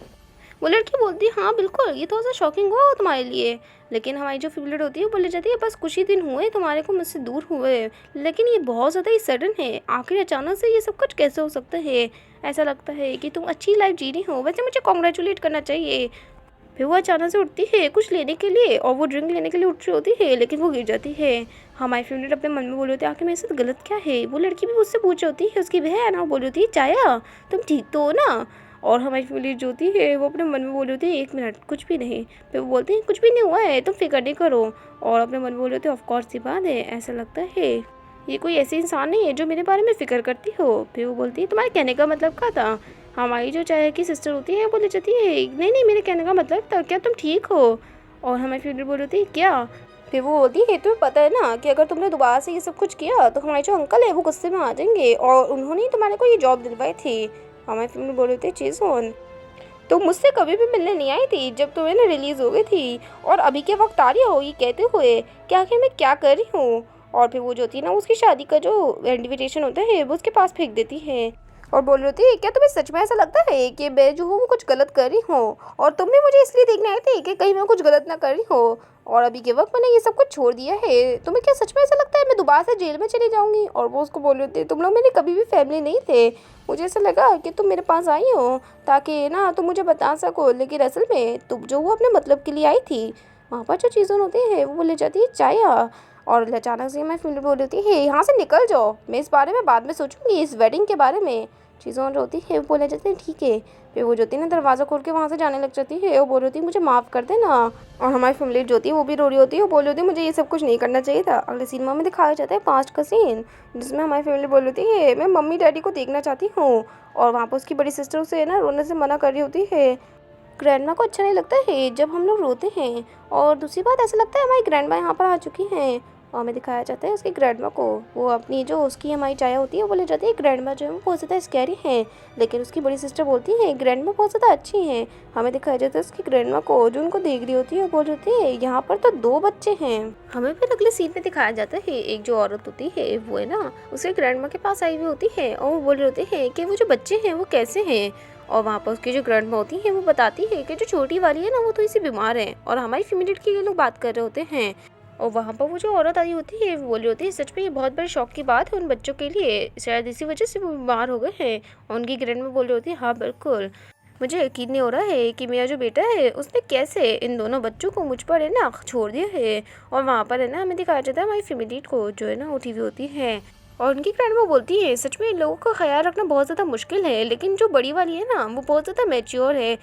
वो लड़की बोलती है हाँ बिल्कुल ये तो सा शॉकिंग हुआ तुम्हारे लिए, लेकिन हमारी जो फैमिली होती है वो बोली जाती है बस कुछ ही दिन हुए तुम्हारे को मुझसे दूर हुए, लेकिन ये बहुत ज़्यादा ही सडन है, आखिर अचानक से ये सब कुछ कैसे हो सकता है, ऐसा लगता है कि तुम अच्छी लाइफ जी रही हो, वैसे मुझे कॉन्ग्रेचुलेट करना चाहिए। फिर वो अचानक से उठती है कुछ लेने के लिए और वो ड्रिंक लेने के लिए उठ रही होती है लेकिन वो गिर जाती है। हमारी फैमिली अपने मन में बोली होती है आखिर मेरे साथ गलत क्या है, वो लड़की भी मुझसे पूछ रही होती है उसकी बहन, और बोली होती है चाया तुम ठीक तो हो ना, और हमारी फैमिली जो होती है वो अपने मन में बोली होती है एक मिनट कुछ भी नहीं। फिर वो बोलते हैं कुछ भी नहीं हुआ है तुम फिक्र नहीं करो, और अपने मन में बोले होते हैं ऑफकोर्स ये बात है, ऐसा लगता है ये कोई ऐसी इंसान नहीं है जो मेरे बारे में फ़िक्र करती हो। फिर वो बोलती है तुम्हारे कहने का मतलब क्या था। हमारी जो चाय की सिस्टर होती है वो बोली जाती है नहीं नहीं मेरे कहने का मतलब था क्या तुम ठीक हो, और हमारी फैमिली बोल रही है क्या। फिर वो बोलती है तुम्हें पता है ना कि अगर तुमने दोबारा से ये सब कुछ किया तो हमारे जो अंकल है वो गुस्से में आ जाएंगे, और उन्होंने ही तुम्हारे को ये जॉब दिलवाई थी। हमारी फैमिली बोल रही थी चीज़ तुम मुझसे कभी भी मिलने नहीं आई थी जब तुम्हें रिलीज़ हो गई थी, और अभी के वक्त आ रही हो ये कहते हुए कि आखिर मैं क्या कर रही हूँ, और फिर वो जो होती है ना उसकी शादी का जो इनविटेशन होता है वो उसके पास फेंक देती है और बोल रही होती है क्या तुम्हें सच में ऐसा लगता है कि मैं जो हूँ वो कुछ गलत कर रही हूँ और तुम भी मुझे इसलिए देखने आए थे कि कहीं मैं कुछ गलत ना कर रही हो और अभी के वक्त मैंने ये सब कुछ छोड़ दिया है। तुम्हें क्या सच में ऐसा लगता है मैं दोबारा से जेल में चली जाऊंगी? और वो उसको बोल रही होती है तुम लोग मेरी कभी भी फैमिली नहीं थे, मुझे ऐसा लगा कि तुम मेरे पास आई हो ताकि ना तुम मुझे बता सको, लेकिन असल में तुम जो वो अपने मतलब के लिए आई थी। वहाँ पर जो चीज़ें होती है वो ले जाती है चाया और अचानक से मैं फिल्म बोल रही होती है यहाँ से निकल जाओ, मैं इस बारे में बाद में सोचूंगी, इस वेडिंग के बारे में चीज़ों और होती है। वो बोले जाते हैं ठीक है। फिर वो जो होती है ना दरवाज़ा खोल के वहाँ से जाने लग जाती है और बोल रही होती है मुझे माफ़ कर देना। और हमारी फैमिली जो होती है वो भी रो रही होती है और बोल रही होती है मुझे ये सब कुछ नहीं करना चाहिए था। अगले सिनेमा में दिखाया जाता है पास्ट का सीन जिसमें हमारी फैमिली बोल रही होती है मैं मम्मी डैडी को देखना चाहती हूँ और वहाँ पर उसकी बड़ी सिस्टर उसे ना रोने से मना कर रही होती है। ग्रैंडमा को अच्छा नहीं लगता है जब हम लोग रोते हैं और दूसरी बात ऐसा लगता है हमारी ग्रैंडमा यहाँ पर आ चुकी हैं और हमें दिखाया जाता है उसकी ग्रैंडमा को, वो अपनी जो उसकी हमारी चाया होती है वो बोले जाती है ग्रैंडमा जो है वो बहुत ज़्यादा स्कैरी है, लेकिन उसकी बड़ी सिस्टर बोलती है ग्रैंडमा बहुत ज़्यादा अच्छी हैं। हमें दिखाया जाता है उसकी ग्रैंडमा को जो उनको देख रही होती है और बोल रही होती है यहाँ पर तो 2 बच्चे हैं। हमें फिर अगले सीन में दिखाया जाता है एक जो औरत होती है वो है ना उसके ग्रैंडमा के पास आई हुई होती है और वो बोल रहे होते हैं कि वो जो बच्चे हैं वो कैसे हैं और वहाँ पर उसकी जो ग्रैंडमा होती है वो बताती है कि जो छोटी वाली है ना वो थोड़ी सी बीमार है और हमारी फैमिली की ये लोग बात कर रहे होते हैं और वहाँ पर वो जो औरत आई होती है वो बोली होती है सच में ये बहुत बड़ी शौक की बात है उन बच्चों के लिए, शायद इसी वजह से वो बीमार हो गए हैं। और उनकी ग्रैंडमा बोल रही होती है हाँ बिल्कुल, मुझे यकीन नहीं हो रहा है कि मेरा जो बेटा है उसने कैसे इन दोनों बच्चों को मुझ पर है ना छोड़ दिया है। और वहाँ पर है ना हमें दिखाया जाता है हमारी फैमिली को जो है ना उठी हुई होती है और उनकी ग्रैंडमा बोलती है सच में इन लोगों का ख्याल रखना बहुत ज़्यादा मुश्किल है, लेकिन जो बड़ी वाली है ना वो बहुत ज़्यादा मैच्योर है,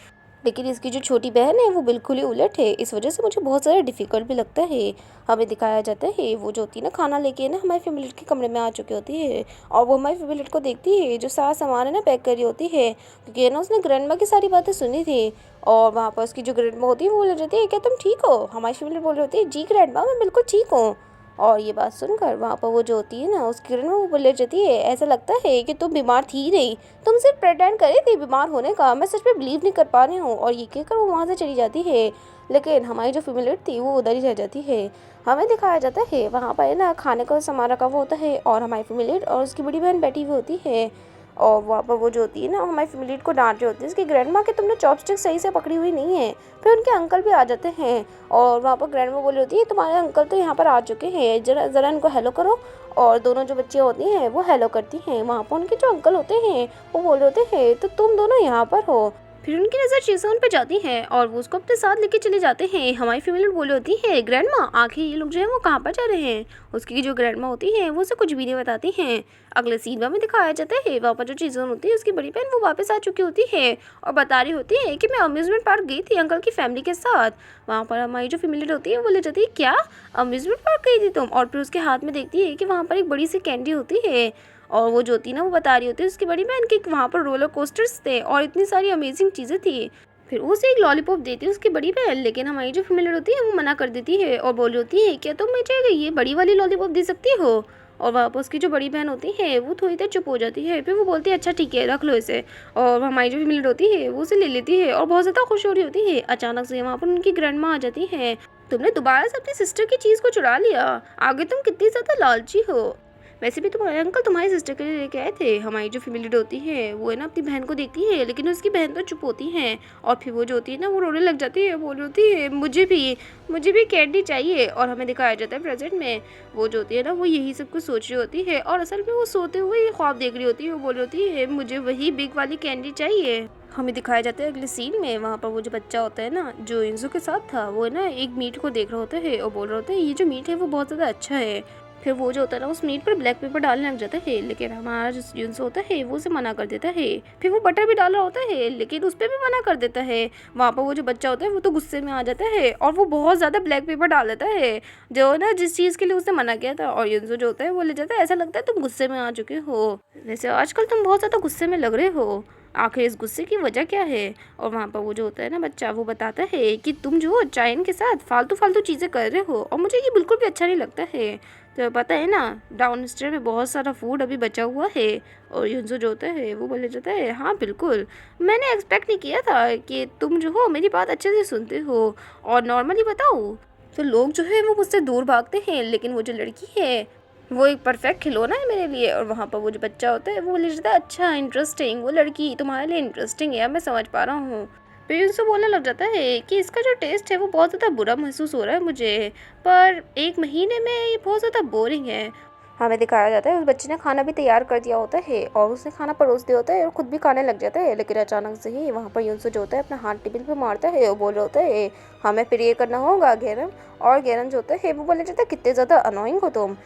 लेकिन इसकी जो छोटी बहन है वो बिल्कुल ही उलट है, इस वजह से मुझे बहुत ज़्यादा डिफ़िकल्ट भी लगता है। हमें दिखाया जाता है वो जो होती है ना खाना लेके ना हमारी फैमिली के कमरे में आ चुकी होती है और वो हमारी फैमिली को देखती है जो सारा सामान है ना पैक कर रही होती है, क्योंकि ना उसने ग्रैंडमा की सारी बातें सुनी थी। और वहाँ पर उसकी जो ग्रैंडमा होती है वो बोल जाती है क्या तुम ठीक हो? हमारी फैमिली बोल रही होती है जी ग्रैंडमा मैं बिल्कुल ठीक हूँ। और ये बात सुनकर वहाँ पर वो जो होती है ना उसकी ग्रैंडमा वो बोल जाती है ऐसा लगता है कि तुम बीमार थी ही नहीं, तुम सिर्फ प्रेटेंड कर रही थी बीमार होने का, मैं सच में बिलीव नहीं कर पा रही हूँ। और ये कहकर वो वहाँ से चली जाती है, लेकिन हमारी जो फैमिली थी वो उधर ही रह जाती है। हमें दिखाया जाता है वहाँ पर ना खाने का सामान रखा हुआ होता है और हमारी फैमिली और उसकी बड़ी बहन बैठी हुई होती है और वहाँ पर वो जो होती है ना हमारी फैमिली को डांट रही होती है इसकी ग्रैंडमा कि तुमने चॉपस्टिक सही से पकड़ी हुई नहीं है। फिर उनके अंकल भी आ जाते हैं और वहाँ पर ग्रैंडमा बोली होती है तुम्हारे अंकल तो यहाँ पर आ चुके हैं, जरा ज़रा इनको हेलो करो। और दोनों जो बच्चियाँ होती हैं वो हेलो करती हैं। वहाँ पर उनके जो अंकल होते हैं वो बोल रहे होते हैं तो तुम दोनों यहाँ पर हो। फिर उनकी नज़र चीज़ों पे जाती है और वो उसको अपने साथ लेके चले जाते हैं। हमारी फैमिली बोली होती है ग्रैंडमा आखिर ये लोग जो है वो कहाँ पर जा रहे हैं? उसकी जो ग्रैंडमा होती है वो उसे कुछ भी नहीं बताती हैं। अगले सीन में दिखाया जाता है वहाँ पर जो चीज़ें होती है उसकी बड़ी बहन वो वापस आ चुकी होती है और बता रही होती है कि मैं अम्यूज़मेंट पार्क गई थी अंकल की फैमिली के साथ। वहाँ पर हमारी जो फैमिली होती है वो बोली जाती है क्या अम्यूज़मेंट पार्क गई थी तुम? और फिर उसके हाथ में देखती है कि वहाँ पर एक बड़ी सी कैंडी होती है और वो जो होती है ना वो बता रही होती है उसकी बड़ी बहन कि वहाँ पर रोलर कोस्टर्स थे और इतनी सारी अमेजिंग चीज़ें थी। फिर उसे एक लॉलीपॉप देती है उसकी बड़ी बहन, लेकिन हमारी जो फैमिली होती है वो मना कर देती है और बोल होती है क्या तुम मुझे ये बड़ी वाली लॉलीपॉप दे सकती हो? और वहाँ पर उसकी जो बड़ी बहन होती है वो थोड़ी देर चुप हो जाती है, फिर वो बोलती है अच्छा ठीक है रख लो इसे। और हमारी जो फैमिली होती है वो उसे ले लेती है और बहुत ज़्यादा खुश हो रही होती है। अचानक से वहाँ पर उनकी ग्रैंडमा आ जाती है, तुमने दोबारा से अपनी सिस्टर की चीज़ को चुरा लिया, आगे तुम कितनी ज़्यादा लालची हो। वैसे भी तुम्हारे अंकल तुम्हारी सिस्टर के लिए लेके आए थे। हमारी जो फैमिली होती है वो है ना अपनी बहन को देखती है, लेकिन उसकी बहन तो चुप होती है और फिर वो जो होती है ना वो रोने लग जाती है, बोल रही होती है मुझे भी कैंडी चाहिए। और हमें दिखाया जाता है प्रेजेंट में वो जो होती है ना वो यही सब कुछ सोच रही होती है और असल में वो सोते हुए ये ख्वाब देख रही होती है। वो बोल रही होती है मुझे वही बिग वाली कैंडी चाहिए। हमें दिखाया जाता है अगले सीन में वहाँ पर वो जो बच्चा होता है ना जो इंजू के साथ था वो है ना एक मीट को देख रहा होता है और बोल रहा होता है ये जो मीट है वो बहुत ज़्यादा अच्छा है। फिर वो जो होता है ना उस मीट पर ब्लैक पेपर डालने लग जाता है, लेकिन हमारा जो जिन्स होता है वो उसे मना कर देता है। फिर वो बटर भी डाल रहा होता है लेकिन उस पर भी मना कर देता है। वहाँ पर वो जो बच्चा होता है वो तो गुस्से में आ जाता है और वो बहुत ज़्यादा ब्लैक पेपर डाल देता है जो ना जिस चीज़ के लिए उसने मना किया था। और युन्सो जो होता है वो ले जाता है, ऐसा लगता है तुम गुस्से में आ चुके हो, वैसे आजकल तुम बहुत ज़्यादा गुस्से में लग रहे हो, आखिर इस गुस्से की वजह क्या है? और वहाँ पर वो जो होता है ना बच्चा वो बताता है कि तुम जो चाइन के साथ फालतू चीज़ें कर रहे हो और मुझे ये बिल्कुल भी अच्छा नहीं लगता है। तो पता है ना डाउन स्टेयर में बहुत सारा फूड अभी बचा हुआ है। और युन्सो जो होता है वो बोले जाता है हाँ बिल्कुल, मैंने एक्सपेक्ट नहीं किया था कि तुम जो हो मेरी बात अच्छे से सुनते हो। और नॉर्मली बताऊँ तो लोग जो है वो मुझसे दूर भागते हैं, लेकिन वो जो लड़की है वो एक परफेक्ट खिलौना है मेरे लिए। और वहाँ पर वो जो बच्चा होता है वो बोले जाता है अच्छा इंटरेस्टिंग, वो लड़की तुम्हारे लिए इंटरेस्टिंग है, मैं समझ पा रहा हूँ। फिर उनसे बोलने लग जाता है कि इसका जो टेस्ट है वो बहुत ज़्यादा बुरा महसूस हो रहा है मुझे, पर 1 महीने में ये बहुत ज़्यादा बोरिंग है। हमें दिखाया जाता है उस बच्चे ने खाना भी तैयार कर दिया होता है और उसने खाना परोस दिया होता है और खुद भी खाने लग जाता है, लेकिन अचानक से ही वहाँ पर यूनसो जो होता है अपना हाथ टेबल पे मारता है और बोल रहा होता है हमें फिर ये करना होगा गैरम। और गैरम जो होता है वो बोले जाता है कितने ज़्यादा अनोइंग हो तुम।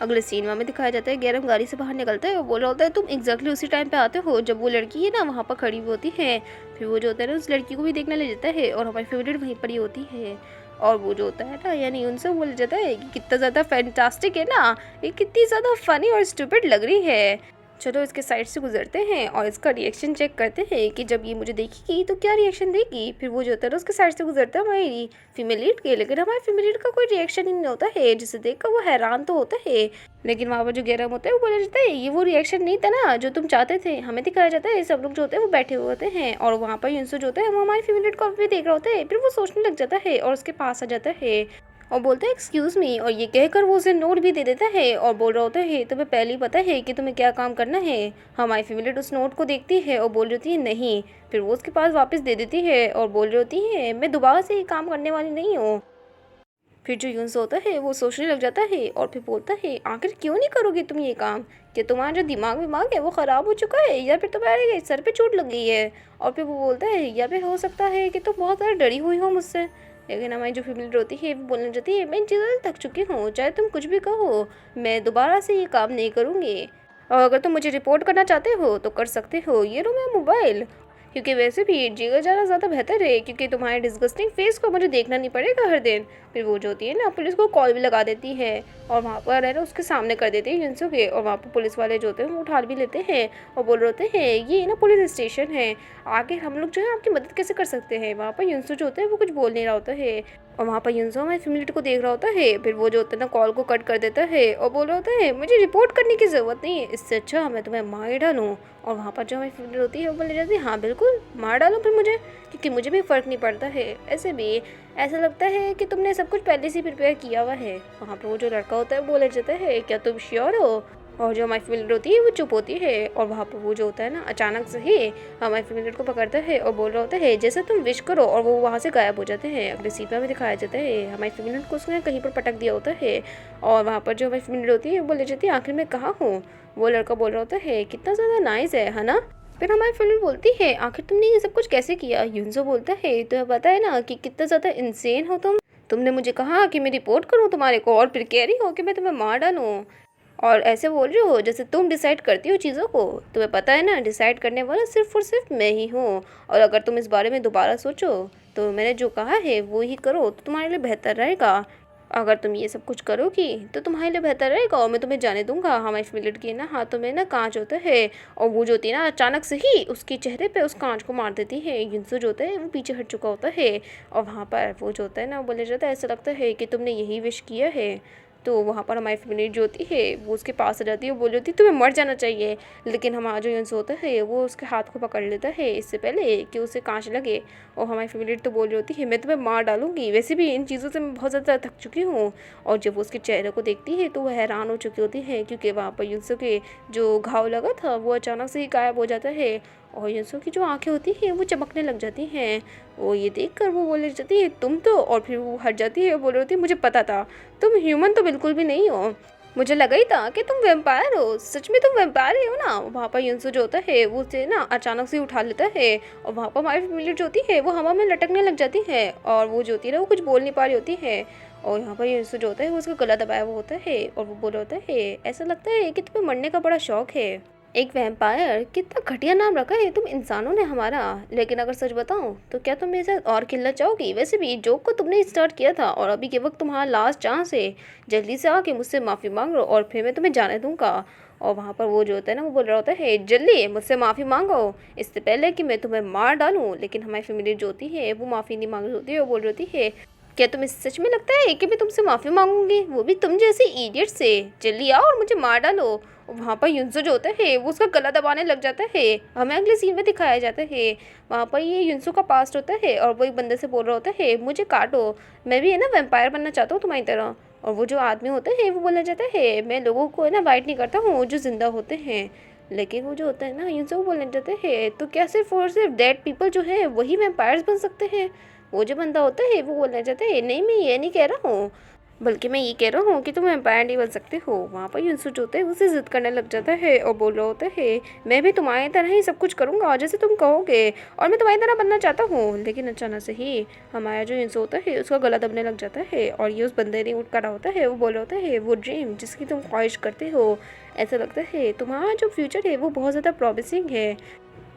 अगले सीन में दिखाया जाता है गैरम गाड़ी से बाहर निकलता है और बोल रहा होता है तुम एग्जैक्टली उसी टाइम पे आते हो जब वो लड़की है ना वहाँ पर खड़ी हुई होती है। फिर वो जो होता है ना उस लड़की को भी देखने ले जाता है और हमारी फेवरेट वहीं पर ही होती है। और वो जो होता है ना यानी उनसे बोल जाता है कि कितना ज़्यादा फैंटास्टिक है ना, ये कितनी ज़्यादा फनी और स्टूपिड लग रही है। चलो इसके साइड से गुजरते हैं और इसका रिएक्शन चेक करते हैं कि जब ये मुझे देखेगी तो क्या रिएक्शन देगी। फिर वो जो होता है ना उसके साइड से गुजरता है हमारी फीमेल लीड के, लेकिन हमारे फीमेल लीड का कोई रिएक्शन ही नहीं होता है, जिसे देखकर वो हैरान तो होता है। लेकिन वहाँ पर जो गैरम होता है वो बोला जाता है ये वो रिएक्शन नहीं था ना जो तुम चाहते थे। हमें दिखाया जाता है सब लोग जो होते हैं वो बैठे हुए होते हैं और वहाँ पर यूनसो जो होता है वो हमारी फीमेल लीड को भी देख रहा होता है। फिर वो सोचने लग जाता है और उसके पास आ जाता है और बोलता है एक्सक्यूज़ मी, और ये कहकर वो उसे नोट भी दे देता है और बोल रहा होता है तुम्हें पहले ही पता है कि तुम्हें क्या काम करना है। हमारी फीमेल उस नोट को देखती है और बोल रही होती है नहीं। फिर वो उसके पास वापस दे देती है और बोल रही होती है मैं दोबारा से ये काम करने वाली नहीं हूँ। फिर जो यून्स होता है वो सोचने लग जाता है और फिर बोलता है आखिर क्यों नहीं करोगे तुम ये काम, कि तुम्हारा जो दिमाग है वो ख़राब हो चुका है या फिर तुम्हारे सर पे चोट लग गई है। और फिर वो बोलता है या फिर हो सकता है कि तुम बहुत ज़्यादा डरी हुई हो मुझसे। लेकिन हमारी जो फीमेल होती है वो बोलने जाती है मैं इन चीज़ों से थक चुकी हूँ, चाहे तुम कुछ भी कहो मैं दोबारा से ये काम नहीं करूँगी। और अगर तुम मुझे रिपोर्ट करना चाहते हो तो कर सकते हो, ये लो मेरा मोबाइल, क्योंकि वैसे भी जिगर जाना ज़्यादा बेहतर है क्योंकि तुम्हारे डिस्गस्टिंग फेस को मुझे देखना नहीं पड़ेगा हर दिन। फिर वो जो होती है ना पुलिस को कॉल भी लगा देती है और वहाँ पर है ना उसके सामने कर देती है युनसो के, और वहाँ पर पुलिस वाले जो होते हैं वो उठा भी लेते हैं और बोल रहे होते हैं ये ना पुलिस स्टेशन है, आगे हम लोग जो है आपकी मदद कैसे कर सकते हैं। वहाँ पर युनसो जो होता है वो कुछ बोल नहीं रहा होता है और वहाँ पर युनसो हमारी फैमिली को देख रहा होता है। फिर वो जो होता है ना कॉल को कट कर देता है और बोल रहा होता है मुझे रिपोर्ट करने की ज़रूरत नहीं है, इससे अच्छा मैं तुम्हें मार डालूँ। और वहाँ पर जो हमारी फैमिली होती है वो बोली जाती है हाँ बिल्कुल मार डालो फिर मुझे, क्योंकि मुझे भी फ़र्क नहीं पड़ता है, ऐसे भी ऐसा लगता है कि तुमने सब कुछ पहले से प्रिपेयर किया हुआ है। वहाँ पर वो जो लड़का होता है बोले जाता है क्या तुम श्योर हो। और जो हमारी फीमेल होती है वो चुप होती है और वहाँ पर वो जो होता है ना अचानक से ही हमारी फीमेल को पकड़ता है और बोल रहा होता है जैसे तुम विश करो, और वो वहाँ से गायब हो जाते हैं। अगले सीन में भी दिखाया जाता है हमारी फीमेल को उसने कहीं पर पटक दिया होता है और वहाँ पर जो हमारी फीमेल होती है वो ले जाती है आखिर में कहाँ हूँ। वो लड़का बोल रहा होता है कितना ज़्यादा नाइस है ना। फिर हमारी फीमेल बोलती है आखिर तुमने ये सब कुछ कैसे किया। युनसो बोलता है तो पता है ना कि कितना ज़्यादा इंसेन हो तुमने मुझे कहा कि मैं रिपोर्ट करूँ तुम्हारे को और फिर कह रही हो कि मैं तुम्हें मार डालूँ, और ऐसे बोल रहे हो जैसे तुम डिसाइड करती हो चीज़ों को। तुम्हें पता है ना डिसाइड करने वाला सिर्फ और सिर्फ मैं ही हूँ, और अगर तुम इस बारे में दोबारा सोचो तो मैंने जो कहा है वो ही करो तो तुम्हारे लिए बेहतर रहेगा। अगर तुम ये सब कुछ करोगी तो तुम्हारे लिए बेहतर रहेगा और मैं तुम्हें जाने दूंगा। हमारी फीमेल के ना हाथों में ना कांच होता है और वो जो होती है ना अचानक से ही उसके चेहरे पे उस कांच को मार देती है। युनसो जो होता है वो पीछे हट चुका होता है और वहाँ पर वो जो होता है ना वो बोला जाता है ऐसा लगता है कि तुमने यही विश किया है। तो वहाँ पर हमारी फैमिली जो होती है वो उसके पास आ जाती है, वो बोल रही होती है तुम्हें मर जाना चाहिए, लेकिन हमारा जो युनसो होता है वो उसके हाथ को पकड़ लेता है इससे पहले कि उसे कांच लगे। और हमारी फैमिली तो बोल रही होती है मैं तुम्हें मार डालूंगी, वैसे भी इन चीज़ों से मैं बहुत ज़्यादा थक चुकी हूँ। और जब वो उसके चेहरे को देखती है तो वो हैरान हो चुकी होती है क्योंकि वहाँ पर युनसो के जो घाव लगा था वो अचानक से ही गायब हो जाता है और युनसो की जो आंखें होती हैं वो चमकने लग जाती हैं। वो ये देखकर वो बोले जाती है तुम तो, और फिर वो हट जाती है और बोल रही होती है मुझे पता था तुम ह्यूमन तो बिल्कुल भी नहीं हो, मुझे लगा ही था कि तुम वैम्पायर हो, सच में तुम वैम्पायर ही हो ना। वहाँ पर युनसो जो होता है वो उसे ना अचानक से उठा लेता है और वहाँ पर हमारी फैमिली जो होती है वो हवा में लटकने लग जाती है और वो जो होती है ना वो कुछ बोल नहीं पा रही होती है। और यहाँ पर युनसो जो होता है वो उसका गला दबाया हुआ होता है और वो बोल रहा होता है ऐसा लगता है कि तुम्हें मरने का बड़ा शौक है। एक वैम्पायर, कितना घटिया नाम रखा है तुम इंसानों ने हमारा। लेकिन अगर सच बताऊं तो क्या तुम मेरे साथ और खेलना चाहोगी। वैसे भी जोक को तुमने स्टार्ट किया था और अभी के वक्त तुम्हारा लास्ट चांस है, जल्दी से आके मुझसे माफ़ी मांग लो और फिर मैं तुम्हें जाने दूंगा। और वहाँ पर वो जो होता है ना वो बोल रहा होता है जल्दी मुझसे माफ़ी मांगो इससे पहले कि मैं तुम्हें मार डालूं। लेकिन हमारी फैमिली जो होती है वो माफ़ी नहीं मांग रही होती है और बोल रही होती है क्या तुम्हें सच में लगता है कि मैं तुमसे माफ़ी मांगूंगी, वो भी तुम जैसे इडियट से। जल्दी आओ और मुझे मार डालो। और वहाँ पर युनसो जो होता है वो उसका गला दबाने लग जाता है। हमें अगले सीन में दिखाया जाता है वहाँ पर ये युनसो का पास्ट होता है और वो एक बंदे से बोल रहा होता है मुझे काटो, मैं भी है ना वैम्पायर बनना चाहता हूँ तुम्हारी तरह। और वो जो आदमी होता है वो बोलना चाहता है मैं लोगों को है ना वाइट नहीं करता हूँ जो ज़िंदा होते हैं। लेकिन वो जो होता है ना युनसो वो बोलना चाहता है तो क्या सिर्फ और सिर्फ डेड पीपल जो है वही वैम्पायर्स बन सकते हैं। वो जो बंदा होता है वो बोलना चाहता है नहीं मैं ये नहीं कह रहा हूँ, बल्कि मैं ये कह रहा हूँ कि तुम एम्पायर नहीं बन सकते हो। वहाँ पर युनसो जो होता है उससे ज़िद करने लग जाता है और बोल रहा होता है मैं भी तुम्हारी तरह ही सब कुछ करूँगा जैसे तुम कहोगे और मैं तुम्हारी तरह बनना चाहता हूँ। लेकिन अचानक से ही हमारा जो युनसो होता है उसका गला दबने लग जाता है और ये उस बंदे ने उठ कर होता है। वो बोल रहा होता है वो ड्रीम जिसकी तुम ख्वाहिश करते हो, ऐसा लगता है तुम्हारा जो फ्यूचर है वो बहुत ज़्यादा प्रॉमिसिंग है।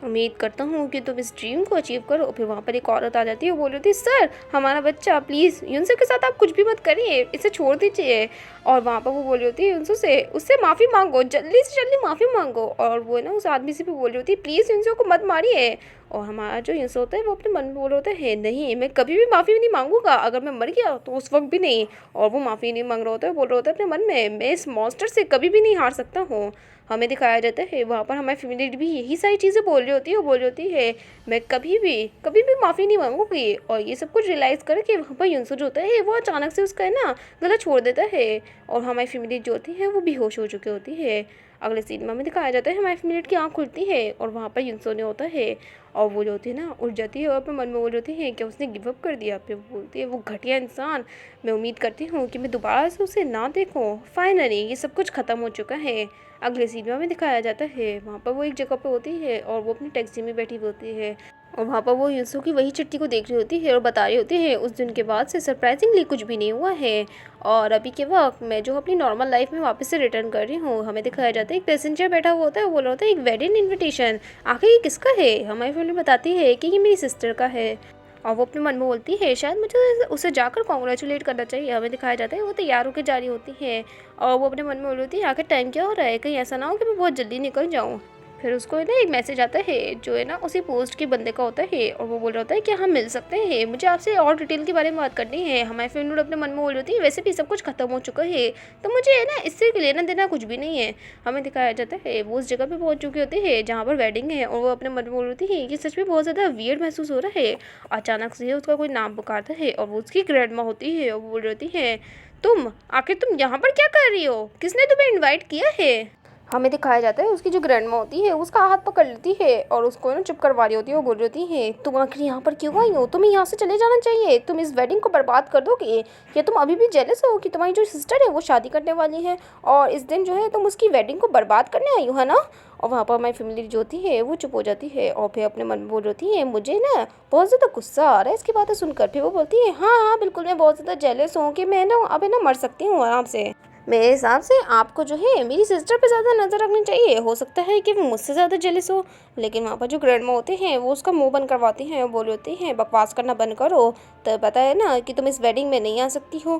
उम्मीद करता हूँ कि तुम इस ड्रीम को अचीव करो। फिर वहाँ पर एक औरत आ जाती है, वो बोल रही थी सर हमारा बच्चा प्लीज़ युनसो के साथ आप कुछ भी मत करिए, इसे छोड़ दीजिए। और वहाँ पर वो बोल रही होती है युनसो से उससे माफ़ी मांगो, जल्दी से जल्दी माफ़ी मांगो। और वो ना उस आदमी से भी बोल रही होती है प्लीज़ युनसो को मत मारिए। और हमारा जो युनसो होता है वो अपने मन में बोल रहा होता है नहीं मैं कभी भी माफ़ी नहीं मांगूंगा, अगर मैं मर गया तो उस वक्त भी नहीं। और वो माफ़ी नहीं मांग रहा होता है, बोल रहा होता है अपने मन में मैं इस मॉन्स्टर से कभी भी नहीं हार सकता हूँ। हमें दिखाया जाता है वहाँ पर हमारी फैमिली भी यही सारी चीज़ें बोल रही होती है। वो बोल रही होती है मैं कभी भी माफ़ी नहीं मांगूंगी। और ये सब कुछ रियलाइज़ करके वहाँ पर युनसो जो होता है वो अचानक से उसका है ना गला छोड़ देता है और हमारी फैमिली जो होती है वो बेहोश हो चुकी होती है। अगले सिनेमा में दिखाया जाता है हमारी फैमिली की आँख खुलती है और वहाँ पर युनसो ने होता है और वो जो होती है ना उठ जाती है और अपने मन में बोल होती है कि उसने गिव अप कर दिया। फिर वो बोलती है वो घटिया इंसान, मैं उम्मीद करती हूँ कि मैं दोबारा से उसे ना देखूँ। फाइनली ये सब कुछ ख़त्म हो चुका है। अगले सिनेमा में दिखाया जाता है वहाँ पर वो एक जगह पे होती है और वो अपनी टैक्सी में बैठी हुई होती है और वहाँ पर वो युनसो की वही चिट्ठी को देख रही होती है और बता रही होती है उस दिन के बाद से सरप्राइजिंगली कुछ भी नहीं हुआ है और अभी के वक्त मैं जो अपनी नॉर्मल लाइफ में वापस से रिटर्न कर रही हूँ। हमें दिखाया जाता है एक पैसेंजर बैठा हुआ होता है, वो बोल रहा होता है एक वेडिंग इनविटेशन, आखिर ये किसका है। हमारी फैमिली बताती है कि ये मेरी सिस्टर का है और वो अपने मन में बोलती है शायद मुझे उसे जाकर कॉन्ग्रेचुलेट करना चाहिए। हमें दिखाया जाता है वो तैयार होकर जा रही होती है और वो अपने मन में बोल रही होती है आखिर टाइम क्या हो रहा है, कहीं ऐसा ना हो कि मैं बहुत जल्दी निकल जाऊँ। फिर उसको है ना एक मैसेज आता है जो है ना उसी पोस्ट के बंदे का होता है और वो बोल रहा होता है कि हम मिल सकते हैं, मुझे आपसे और डिटेल के बारे में बात करनी है। हमारी फ्रेंड अपने मन में बोल रही होती है वैसे भी सब कुछ खत्म हो चुका है तो मुझे है ना इससे लेना देना कुछ भी नहीं है। हमें दिखाया जाता है वो उस जगह पे पहुंच चुकी होती है जहाँ पर वेडिंग है और वो अपने मन में बोल रही है कि सच में बहुत ज़्यादा वियर्ड महसूस हो रहा है। अचानक से उसका कोई नाम पुकारता है और वो उसकी ग्रैंडमा होती है और वो बोल रही होती है तुम आखिर तुम यहाँ पर क्या कर रही हो, किसने तुम्हें इनवाइट किया है। हमें दिखाया जाता है उसकी जो ग्रैंडमा होती है उसका हाथ पकड़ लेती है और उसको ना चुप करवा रही होती है। वो बोल रही होती है तुम आखिर यहाँ पर क्यों आई हो, तुम्हें यहाँ से चले जाना चाहिए, तुम इस वेडिंग को बर्बाद कर दोगे। या तुम अभी भी जेलस हो कि तुम्हारी जो सिस्टर है वो शादी करने वाली है और इस दिन जो है तुम उसकी वेडिंग को बर्बाद करने आई हो, है ना। और वहाँ पर हमारी फैमिली जो होती है वो चुप हो जाती है और फिर अपने मन में बोल रही है मुझे ना बहुत ज़्यादा गुस्सा आ रहा है इसकी बातें सुनकर। फिर वो बोलती है हाँ हाँ बिल्कुल मैं बहुत ज़्यादा जेलस हूँ कि मैं ना अब है ना मर सकती हूँ आराम से। मेरे हिसाब से आपको जो है मेरी सिस्टर पे ज़्यादा नज़र रखनी चाहिए, हो सकता है कि वो मुझसे ज़्यादा जेलस हो। लेकिन वहाँ पर जो ग्रैंडमा होते हैं वो उसका मुंह बंद करवाती हैं और बोल होती हैं बकवास करना बंद करो, तो पता है ना कि तुम इस वेडिंग में नहीं आ सकती हो।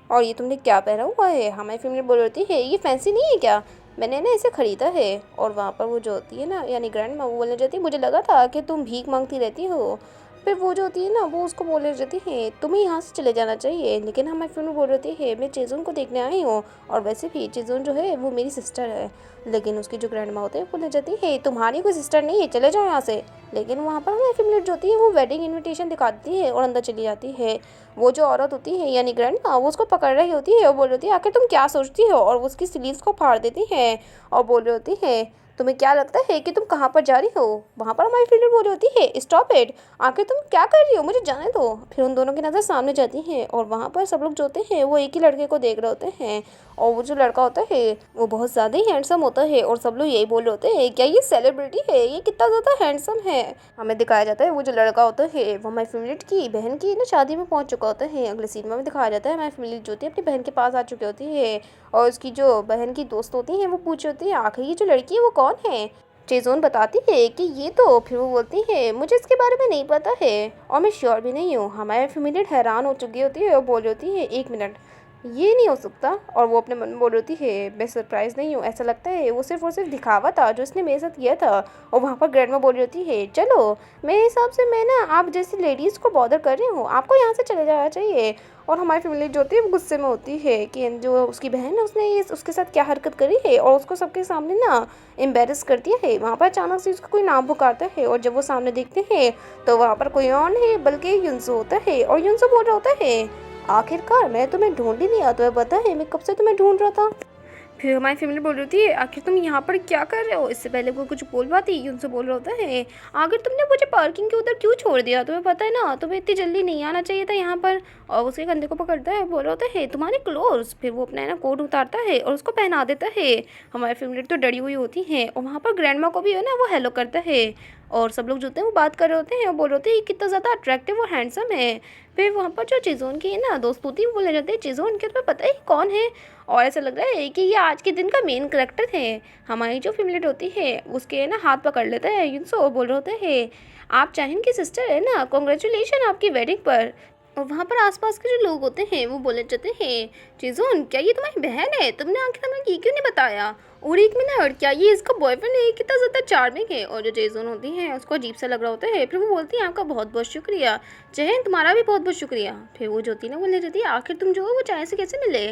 और ये तुमने क्या पहना हुआ है। हमारी फैमिली बोल होती है ये फैंसी नहीं है क्या, मैंने ना इसे ख़रीदा है। और वहाँ पर वो जो होती है ना यानी ग्रैंडमा वो बोलने जाती है मुझे लगा था कि तुम भीख मांगती रहती हो। फिर वो जो होती है ना वो उसको बोल रही है तुम्हें यहाँ से चले जाना चाहिए। लेकिन हमारी फ्रेंड बोल रही है मैं चेज़ून को देखने आई हूँ और वैसे भी चेज़ून जो है वो मेरी सिस्टर है। लेकिन उसकी जो ग्रैंडमा होती है बोल जाती है तुम्हारी कोई सिस्टर नहीं है, चले जाओ यहाँ से। लेकिन वहाँ पर हमारी फैमिली जो होती है वो वेडिंग इनविटेशन दिखाती है और अंदर चली जाती है। वो जो औरत होती है यानी ग्रैंडमा वो उसको पकड़ रही होती है और बोल रही है आखिर तुम क्या सोचती हो, और वो उसकी स्लीव्स को फाड़ देती है और बोल रही होती है तुम्हें क्या लगता है कि तुम कहाँ पर जा रही हो। वहाँ पर हमारी फ्रेंड बोल रही होती है स्टॉप इट, आखिर तुम क्या कर रही हो, मुझे जाने दो। फिर उन दोनों की नज़र सामने जाती है और वहाँ पर सब लोग जो होते हैं वो एक ही लड़के को देख रहे होते हैं और वो जो लड़का होता है वो बहुत ज़्यादा ही हैंडसम होता है और सब लोग यही बोल रहे होते हैं क्या ये सेलिब्रिटी है, ये कितना ज़्यादा हैंडसम है। हमें दिखाया जाता है वो जो लड़का होता है वो हमारी फैमिली की बहन की ना शादी में पहुँच चुका होता है। अगले सीन में दिखाया जाता है हमारी फैमिली जो होती है अपनी बहन के पास आ चुकी होती है और उसकी जो बहन की दोस्त होती है वो पूछ होती है आखिर ये जो लड़की है वो कौन है। चेज़ोन बताती है कि ये तो, फिर वो बोलती है मुझे इसके बारे में नहीं पता है और मैं श्योर भी नहीं हूँ। हमारी फैमिली हैरान हो चुकी होती है और बोल रही होती है एक मिनट ये नहीं हो सकता। और वो अपने मन में बोल रही है मैं सरप्राइज़ नहीं हूँ, ऐसा लगता है वो सिर्फ और सिर्फ दिखावा था जो इसने मेरे साथ किया था। और वहाँ पर ग्रैंडमा बोल रही होती है चलो मेरे हिसाब से मैं ना आप जैसी लेडीज़ को बॉदर कर रही हूँ, आपको यहाँ से चले जाना चाहिए। और हमारी फैमिली जो होती है वो गुस्से में होती है कि जो उसकी बहन है उसने ये उसके साथ क्या हरकत करी है और उसको सबके सामने ना एम्बेरस कर दिया है। वहाँ पर अचानक से उसका कोई नाम पुकारता है और जब वो सामने देखते हैं तो वहाँ पर कोई और नहीं बल्कि युनसो होता है और युनसो बोल रहा होता है आखिरकार मैं तुम्हें ढूंढ ही लिया, तुम्हें पता है मैं कब से तुम्हें ढूंढ रहा था। फिर हमारी फैमिली बोल रही होती है आखिर तुम यहाँ पर क्या कर रहे हो। इससे पहले वो कुछ बोल पाती उनसे बोल रहा होता है आखिर तुमने मुझे पार्किंग के उधर क्यों छोड़ दिया, तुम्हें पता है ना तुम्हें इतनी जल्दी नहीं आना चाहिए था यहाँ पर। और उसके कंधे को पकड़ता है, बोल रहा होता है तुम्हारे क्लोथ्स। फिर वो अपना ना कोट उतारता है और उसको पहना देता है। हमारी फैमिली तो डरी हुई होती है और वहाँ पर ग्रैंड माँ को भी है ना वो हेलो करता है। और सब लोग जो होते हैं वो बात कर रहे होते हैं और बोल रहे होते हैं कितना ज़्यादा अट्रैक्टिव और हैंडसम है। फिर वहाँ पर जो चीज़ों की है ना दोस्त होती है वो बोले जाते हैं चीज़ों उनके तुम्हें पता ही कौन है। और ऐसा लग रहा है कि ये आज के दिन का मेन करेक्टर है। हमारी जो फेवरेट होती है उसके ना हाथ पकड़ लेता है युनसो और बोल रहे होते हैं आप चाहिन की सिस्टर है ना, कॉन्ग्रेचुलेशन आपकी वेडिंग पर। और वहाँ पर आसपास के जो लोग होते हैं वो बोले जाते हैं चीज़ों क्या ये तुम्हारी बहन है, तुमने आखिर हमें ये क्यों नहीं बताया। और एक मिनट क्या ये इसका बॉयफ्रेंड है, कितना ज़्यादा चार्मिंग है। और जो जेजोन होती है उसको अजीब सा लग रहा होता है। फिर वो बोलती है आपका बहुत बहुत शुक्रिया जहन, तुम्हारा भी बहुत बहुत शुक्रिया। फिर वो जो होती है ना बोले जाती है आखिर तुम जो हो वो चाय से कैसे मिले।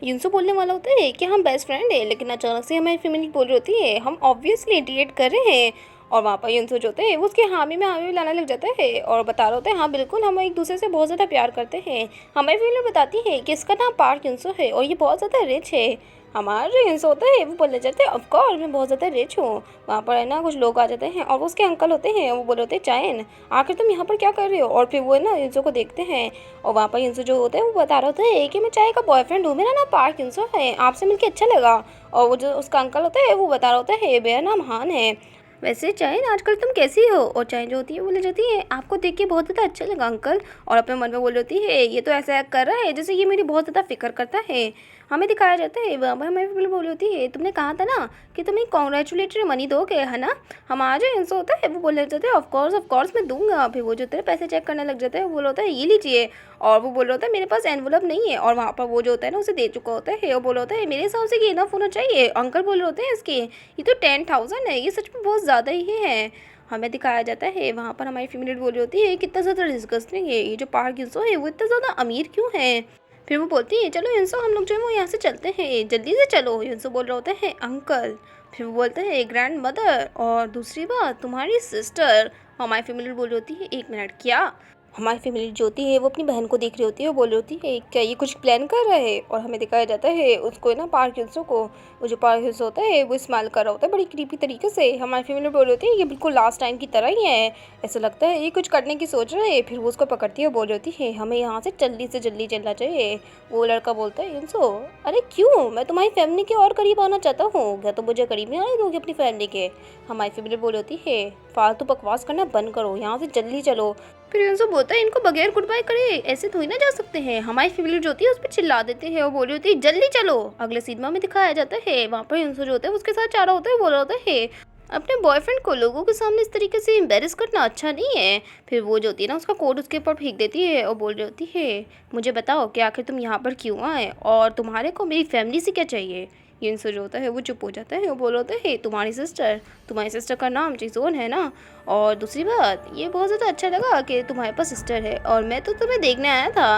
युनसो बोलने वाला होता है कि हम बेस्ट फ्रेंड है, लेकिन अचानक से हमारी फैमिली बोल रही होती है हम ऑब्वियसली डेट कर रहे हैं। और वहाँ पर युनसो जो होते हैं वो उसके हामी में हामी लाने लग जाता है और बता रहे होते हैं हाँ बिल्कुल हम एक दूसरे से बहुत ज़्यादा प्यार करते हैं। हमारी फैमिली बताती है कि इसका नाम पार्क युनसो है और ये बहुत ज़्यादा रिच है। हमारा जो युनसो होता है वो बोले जाते हैं ऑफकोर्स मैं बहुत ज़्यादा रिच हूँ। वहाँ पर है ना कुछ लोग आ जाते हैं और वो उसके अंकल होते हैं, वो बोले होते हैं चायन आखिर तुम यहाँ पर क्या कर रहे हो। और फिर वो है ना युनसो को देखते हैं और वहाँ पर युनसो जो होता है वो बता रहा होता है कि मैं चाय का बॉयफ्रेंड हूँ, मेरा नाम पार्क युनसो है, आपसे मिलकर अच्छा लगा। और वो जो उसका अंकल होता है वो बता रहा होता है मेरा नाम हान है। वैसे चाइन आजकल तुम कैसी हो। और चाइन जो होती है बोले जाती है आपको देख के बहुत ज़्यादा अच्छा लगा अंकल। और अपने मन में बोल रही है ये तो ऐसा कर रहा है जैसे ये मेरी बहुत ज़्यादा फिक्र करता है। हमें दिखाया जाता है वहाँ पर हमें बोल रही होती है तुमने कहा था ना कि तुम्हें कॉन्ग्रेचुलेटरी मनी दोगे है ना। हमारा जो इंसो होता है वो बोल जाते हैं ऑफ कोर्स मैं दूंगा। फिर वो जो होता है पैसे चेक करने लग जाता है, वो बोल होता है ये लीजिए। और वो बोल रहा होता है मेरे पास एनवलप नहीं है। और वहाँ पर वो जो होता है ना उसे दे चुका होता है और बोल होता है मेरे हिसाब से ये इनफ होना चाहिए। अंकल बोल रहे होते हैं इसके ये तो 10,000 है, ये सच में बहुत ज़्यादा ही है। हमें दिखाया जाता है वहाँ पर हमारी फैमिली बोल रही होती है कितना ज़्यादा डिस्गस्टिंग है ये जो पार्क इंसो है वो इतना ज़्यादा अमीर क्यों है। फिर वो बोलती है चलो इंसो हम लोग जो है वो यहाँ से चलते हैं, जल्दी से चलो। इंसो बोल रहा होता है अंकल। फिर वो बोलते हैं ग्रैंड मदर और दूसरी बात तुम्हारी सिस्टर। हमारी फैमिली बोल रही होती है एक मिनट क्या। हमारी फैमिली जो होती है वो अपनी बहन को देख रही होती है, वो बोल रही होती है क्या ये कुछ प्लान कर रहा है। और हमें दिखाया जाता है उसको ना पार्क हिल्सो को, वो जो पार्क हिल्स होता है वो स्माइल कर रहा होता है बड़ी क्रीपी तरीके से। हमारी फैमिली बोल रही होती है ये बिल्कुल लास्ट टाइम की तरह ही है, ऐसा लगता है ये कुछ करने की सोच रहे है। फिर वो उसको पकड़ती है, बोल रही होती है हमें यहाँ से जल्दी से जल्दी चलना चाहिए। वो लड़का बोलता है इंसो अरे क्यों, मैं तुम्हारी फैमिली के और करीब आना चाहता हूँ, क्या तुम मुझे करीब नहीं आने दोगे अपनी फैमिली के। हमारी फैमिली बोल रही होती है फालतू बकवास करना बंद करो, यहाँ से जल्दी चलो। फिर युनसो बोलता है इनको बगैर गुड बाय करे ऐसे थोड़ी ना जा सकते हैं। हमारी फैमिली जो होती है उस पर चिल्ला देते हैं और बोल रही होती है जल्दी चलो। अगले सीन में दिखाया जाता है वहाँ पर युनसो जो होता है उसके साथ जा रहा होता है, बोल रहा होता है अपने बॉयफ्रेंड को लोगों के सामने इस तरीके से एम्बेरस करना अच्छा नहीं है। फिर वो जो होती है ना उसका कोट उसके ऊपर फेंक देती है और बोल रही होती है मुझे बताओ कि आखिर तुम यहाँ पर क्यों आए और तुम्हारे को मेरी फैमिली से क्या चाहिए। युनसो जो होता है वो चुप हो जाता है, वो बोल होता है तुम्हारी सिस्टर का नाम चिजोन है ना। और दूसरी बात ये बहुत ज़्यादा अच्छा लगा कि तुम्हारे पास सिस्टर है और मैं तो तुम्हें देखने आया था।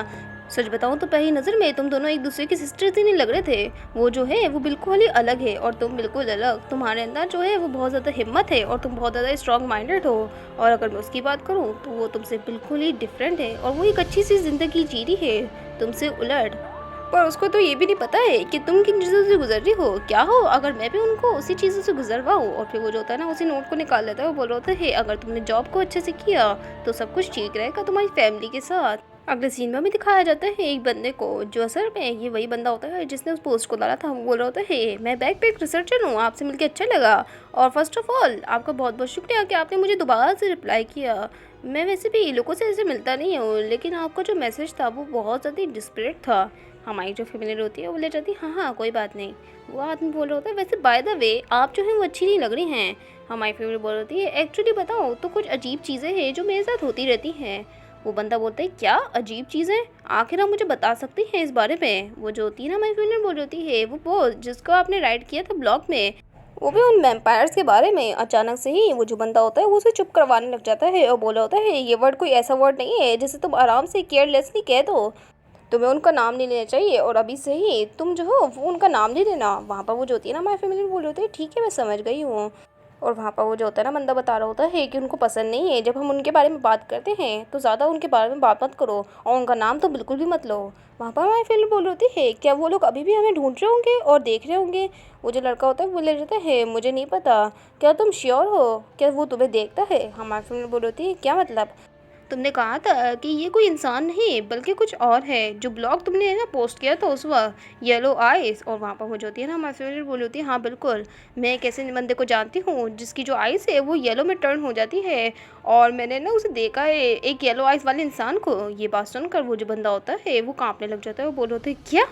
सच बताऊं तो पहली नज़र में तुम दोनों एक दूसरे के सिस्टर से नहीं लग रहे थे, वो जो है वो बिल्कुल ही अलग है और तुम बिल्कुल अलग। तुम्हारे अंदर जो है वो बहुत ज़्यादा हिम्मत है और तुम बहुत ज़्यादा स्ट्रॉन्ग माइंडेड हो। और अगर मैं उसकी बात करूँ तो वो तुमसे बिल्कुल ही डिफरेंट है और वो एक अच्छी सी ज़िंदगी जी रही है तुमसे उलट। पर उसको तो ये भी नहीं पता है कि तुम किन चीज़ों से गुजर रही हो, क्या हो अगर मैं भी उनको उसी चीज़ों से गुजरवाऊँ। और फिर वो जो होता है ना उसी नोट को निकाल लेता है, वो बोल रहा होता है अगर तुमने जॉब को अच्छे से किया तो सब कुछ ठीक रहेगा तुम्हारी फैमिली के साथ। अगले सीन में भी दिखाया जाता है एक बंदे को जो असल में ये वही बंदा होता है जिसने उस पोस्ट को डाला था। वो बोल रहा होता है मैं बैकपैक रिसर्चर हूँ, आपसे मिलकर अच्छा लगा और फर्स्ट ऑफ ऑल आपका बहुत बहुत शुक्रिया कि आपने मुझे दोबारा से रिप्लाई किया। मैं वैसे भी लोगों से ऐसे मिलता नहीं हूँ, लेकिन आपका जो मैसेज था वो बहुत ज़्यादा डिस्परेट था। हमारी जो फैमिली होती है वो ले जाती है हाँ हाँ कोई बात नहीं। वो आदमी बोल रहा होता है वैसे बाय द वे आप जो हैं वो अच्छी नहीं लग रही हैं। हमारी फैमिली बोल रही होती है एक्चुअली बताओ तो कुछ अजीब चीज़ें हैं जो मेरे साथ होती रहती हैं। वो बंदा बोलता है क्या अजीब चीज़ें, आखिर आप मुझे बता सकती हैं इस बारे में। वो जो होती है ना हमारी फैमिली बोल रही होती है वो पोस्ट जिसको आपने राइट किया था ब्लॉग में, वो भी उन वैम्पायर्स के बारे में। अचानक से ही वो जो बंदा होता है वो उसे चुप करवाने लग जाता है और बोला होता है ये वर्ड कोई ऐसा वर्ड नहीं है जिसे तुम आराम से केयरलेसली कह दो, तुम्हें उनका नाम नहीं लेना चाहिए और अभी से ही तुम जो हो वो उनका नाम नहीं लेना। वहाँ पर वो जो होती है ना हमारी फैमिली बोल रही होती है ठीक है मैं समझ गई हूँ। और वहाँ पर वो जो होता है ना बंदा बता रहा होता है कि उनको पसंद नहीं है जब हम उनके बारे में बात करते हैं तो ज़्यादा उनके बारे में बात मत करो और उनका नाम तो बिल्कुल भी मत लो। वहाँ पर हमारी फिल्म बोल रही होती है क्या वो लोग अभी भी हमें ढूंढ रहे होंगे और देख रहे होंगे। वो जो लड़का होता है वो ले जाता है मुझे नहीं पता, क्या तुम श्योर हो, क्या वो तुम्हें देखता है। हमारी फिल्म बोल रही होती है क्या मतलब, तुमने कहा था कि ये कोई इंसान नहीं बल्कि कुछ और है, जो ब्लॉग तुमने ना पोस्ट किया था उस वक्त येलो आइज़। और वहाँ पर हो जाती है ना हमारी फेवरेट बोली होती है हाँ बिल्कुल, मैं एक ऐसे बंदे को जानती हूँ जिसकी जो आइज़ है वो येलो में टर्न हो जाती है और मैंने ना उसे देखा है एक येलो आइज़ वाले इंसान को। ये बात सुनकर वो जो बंदा होता है वो कांपने लग जाता है। वो बोल रहे थे क्या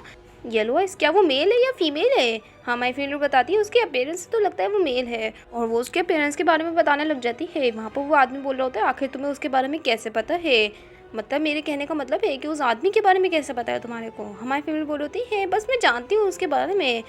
येलो आइज़, क्या वो मेल है या फीमेल है। हाँ माई फ्रेंड बताती है उसके अपेरेंस से तो लगता है वो मेल है और वो उसके पेरेंट्स के बारे में बताने लग जाती है। वहाँ पर वो आदमी बोल रहा होता है आखिर तुम्हें उसके बारे में कैसे पता है, मतलब मेरे कहने का मतलब है कि उस आदमी के बारे में कैसे पता है तुम्हारे को। हमारी फैमिली बोल होती है बस मैं जानती हूँ उसके बारे में।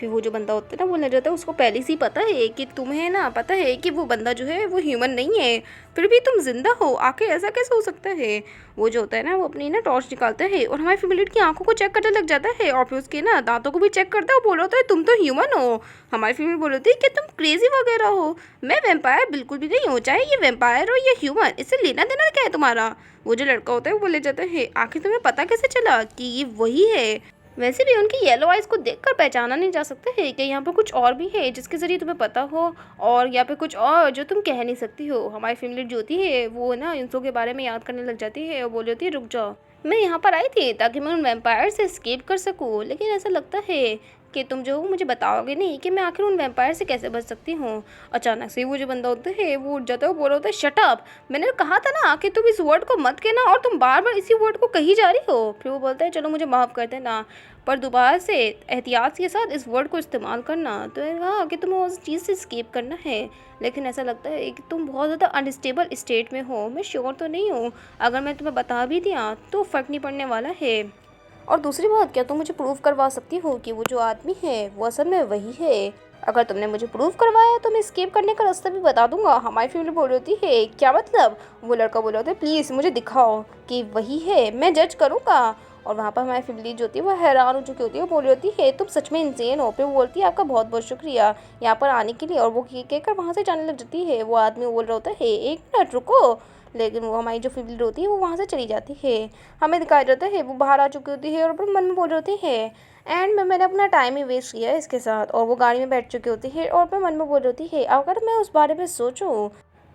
फिर वो जो बंदा होता है ना बोलने जाता है उसको पहले से ही पता है कि तुम्हें ना पता है कि वो बंदा जो है वो ह्यूमन नहीं है, फिर भी तुम जिंदा हो, आखिर ऐसा कैसे हो सकता है। वो जो होता है ना वो अपनी ना टॉर्च निकालता है और हमारी फैमिली की आंखों को चेक करने लग जाता है और फिर उसके ना दांतों को भी चेक करता है और बोल रहा है तुम तो ह्यूमन हो। हमारी फैमिली बोल रही है कि तुम क्रेजी वगैरह हो, मैं वेम्पायर बिल्कुल भी नहीं हो, चाहे ये वेम्पायर हो या ह्यूमन, इससे लेना देना क्या है तुम्हारा। वो जो लड़का होता है वो बोले जाता है आखिर तुम्हें पता कैसे चला कि ये वही है। वैसे भी उनकी येलो आइज़ को देखकर पहचाना नहीं जा सकता है कि यहाँ पर कुछ और भी है जिसके ज़रिए तुम्हें पता हो और यहाँ पे कुछ और जो तुम कह नहीं सकती हो। हमारी फैमिली जो होती है वो ना इन सब के बारे में याद करने लग जाती है और बोल होती है रुक जाओ, मैं यहाँ पर आई थी ताकि मैं उन वैम्पायर से एस्केप कर सकूँ, लेकिन ऐसा लगता है कि तुम जो हो मुझे बताओगे नहीं कि मैं आखिर उन वैम्पायर से कैसे बच सकती हूँ। अचानक से वो जो बंदा होता है वो उठ जाता है और बोल रहा होता है शट अप, मैंने कहा था ना कि तुम इस वर्ड को मत कहना और तुम बार बार इसी वर्ड को कही जा रही हो। फिर वो बोलता है चलो मुझे माफ़ कर देना पर दोबारा से एहतियात के साथ इस वर्ड को इस्तेमाल करना। तो मैंने कहा कि तुम्हें उस चीज़ से एस्केप करना है, लेकिन ऐसा लगता है कि तुम बहुत ज़्यादा अनस्टेबल स्टेट में हो, मैं श्योर तो नहीं हूँ, अगर मैं तुम्हें बता भी दिया तो फ़र्क नहीं पड़ने वाला है। और दूसरी बात क्या तुम मुझे प्रूव करवा सकती हो कि वो जो आदमी है वो असल में वही है। अगर तुमने मुझे प्रूव करवाया तो मैं एस्केप करने का रास्ता भी बता दूंगा। हमारी फैमिली बोल रही होती है क्या मतलब। वो लड़का बोल रहा होता है प्लीज़ मुझे दिखाओ कि वही है, मैं जज करूँगा। और वहाँ पर हमारी फैमिली जो होती है वो हैरान हो चुकी होती है, वो बोल रही होती है तुम सच में इंसेन हो। फिर वो बोलती है आपका बहुत बहुत शुक्रिया यहाँ पर आने के लिए, और वो कहकर वहाँ से जाने लग जाती है। वो आदमी बोल रहा होता है एक मिनट रुको, लेकिन वो हमारी जो फीमेल होती है वो वहाँ से चली जाती है। हमें दिखाया जाता है वो बाहर आ चुकी होती है और अपने मन में बोल रही होती है एंड में मैंने अपना टाइम ही वेस्ट किया है इसके साथ। और वो गाड़ी में बैठ चुकी होती है और अपने मन में बोल रही होती है अगर मैं उस बारे में सोचूं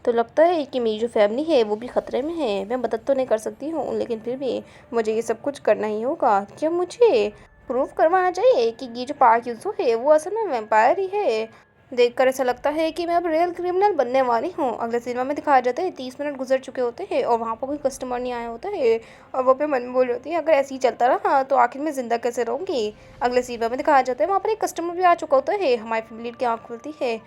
तो लगता है कि मेरी जो फैमिली है वो भी ख़तरे में है। मैं मदद तो नहीं कर सकती हूँ लेकिन फिर भी मुझे ये सब कुछ करना ही होगा। क्या मुझे प्रूव करवाना चाहिए कि ये जो पार्क यूज़ो है वो असल में वैम्पायर ही है। देखकर ऐसा लगता है कि मैं अब रियल क्रिमिनल बनने वाली हूँ। अगले सिनेमा में दिखाया जाता है 30 मिनट गुजर चुके होते हैं और वहाँ पर कोई कस्टमर नहीं आया होता है और वो अपने मन में बोल रही होती है अगर ऐसे ही चलता रहा तो आखिर में ज़िंदा कैसे रहूँगी। अगले सिनेमा में दिखाया जाता है वहाँ पर एक कस्टमर भी आ चुका होता है। हमारी फैमिली की आँख खुलती है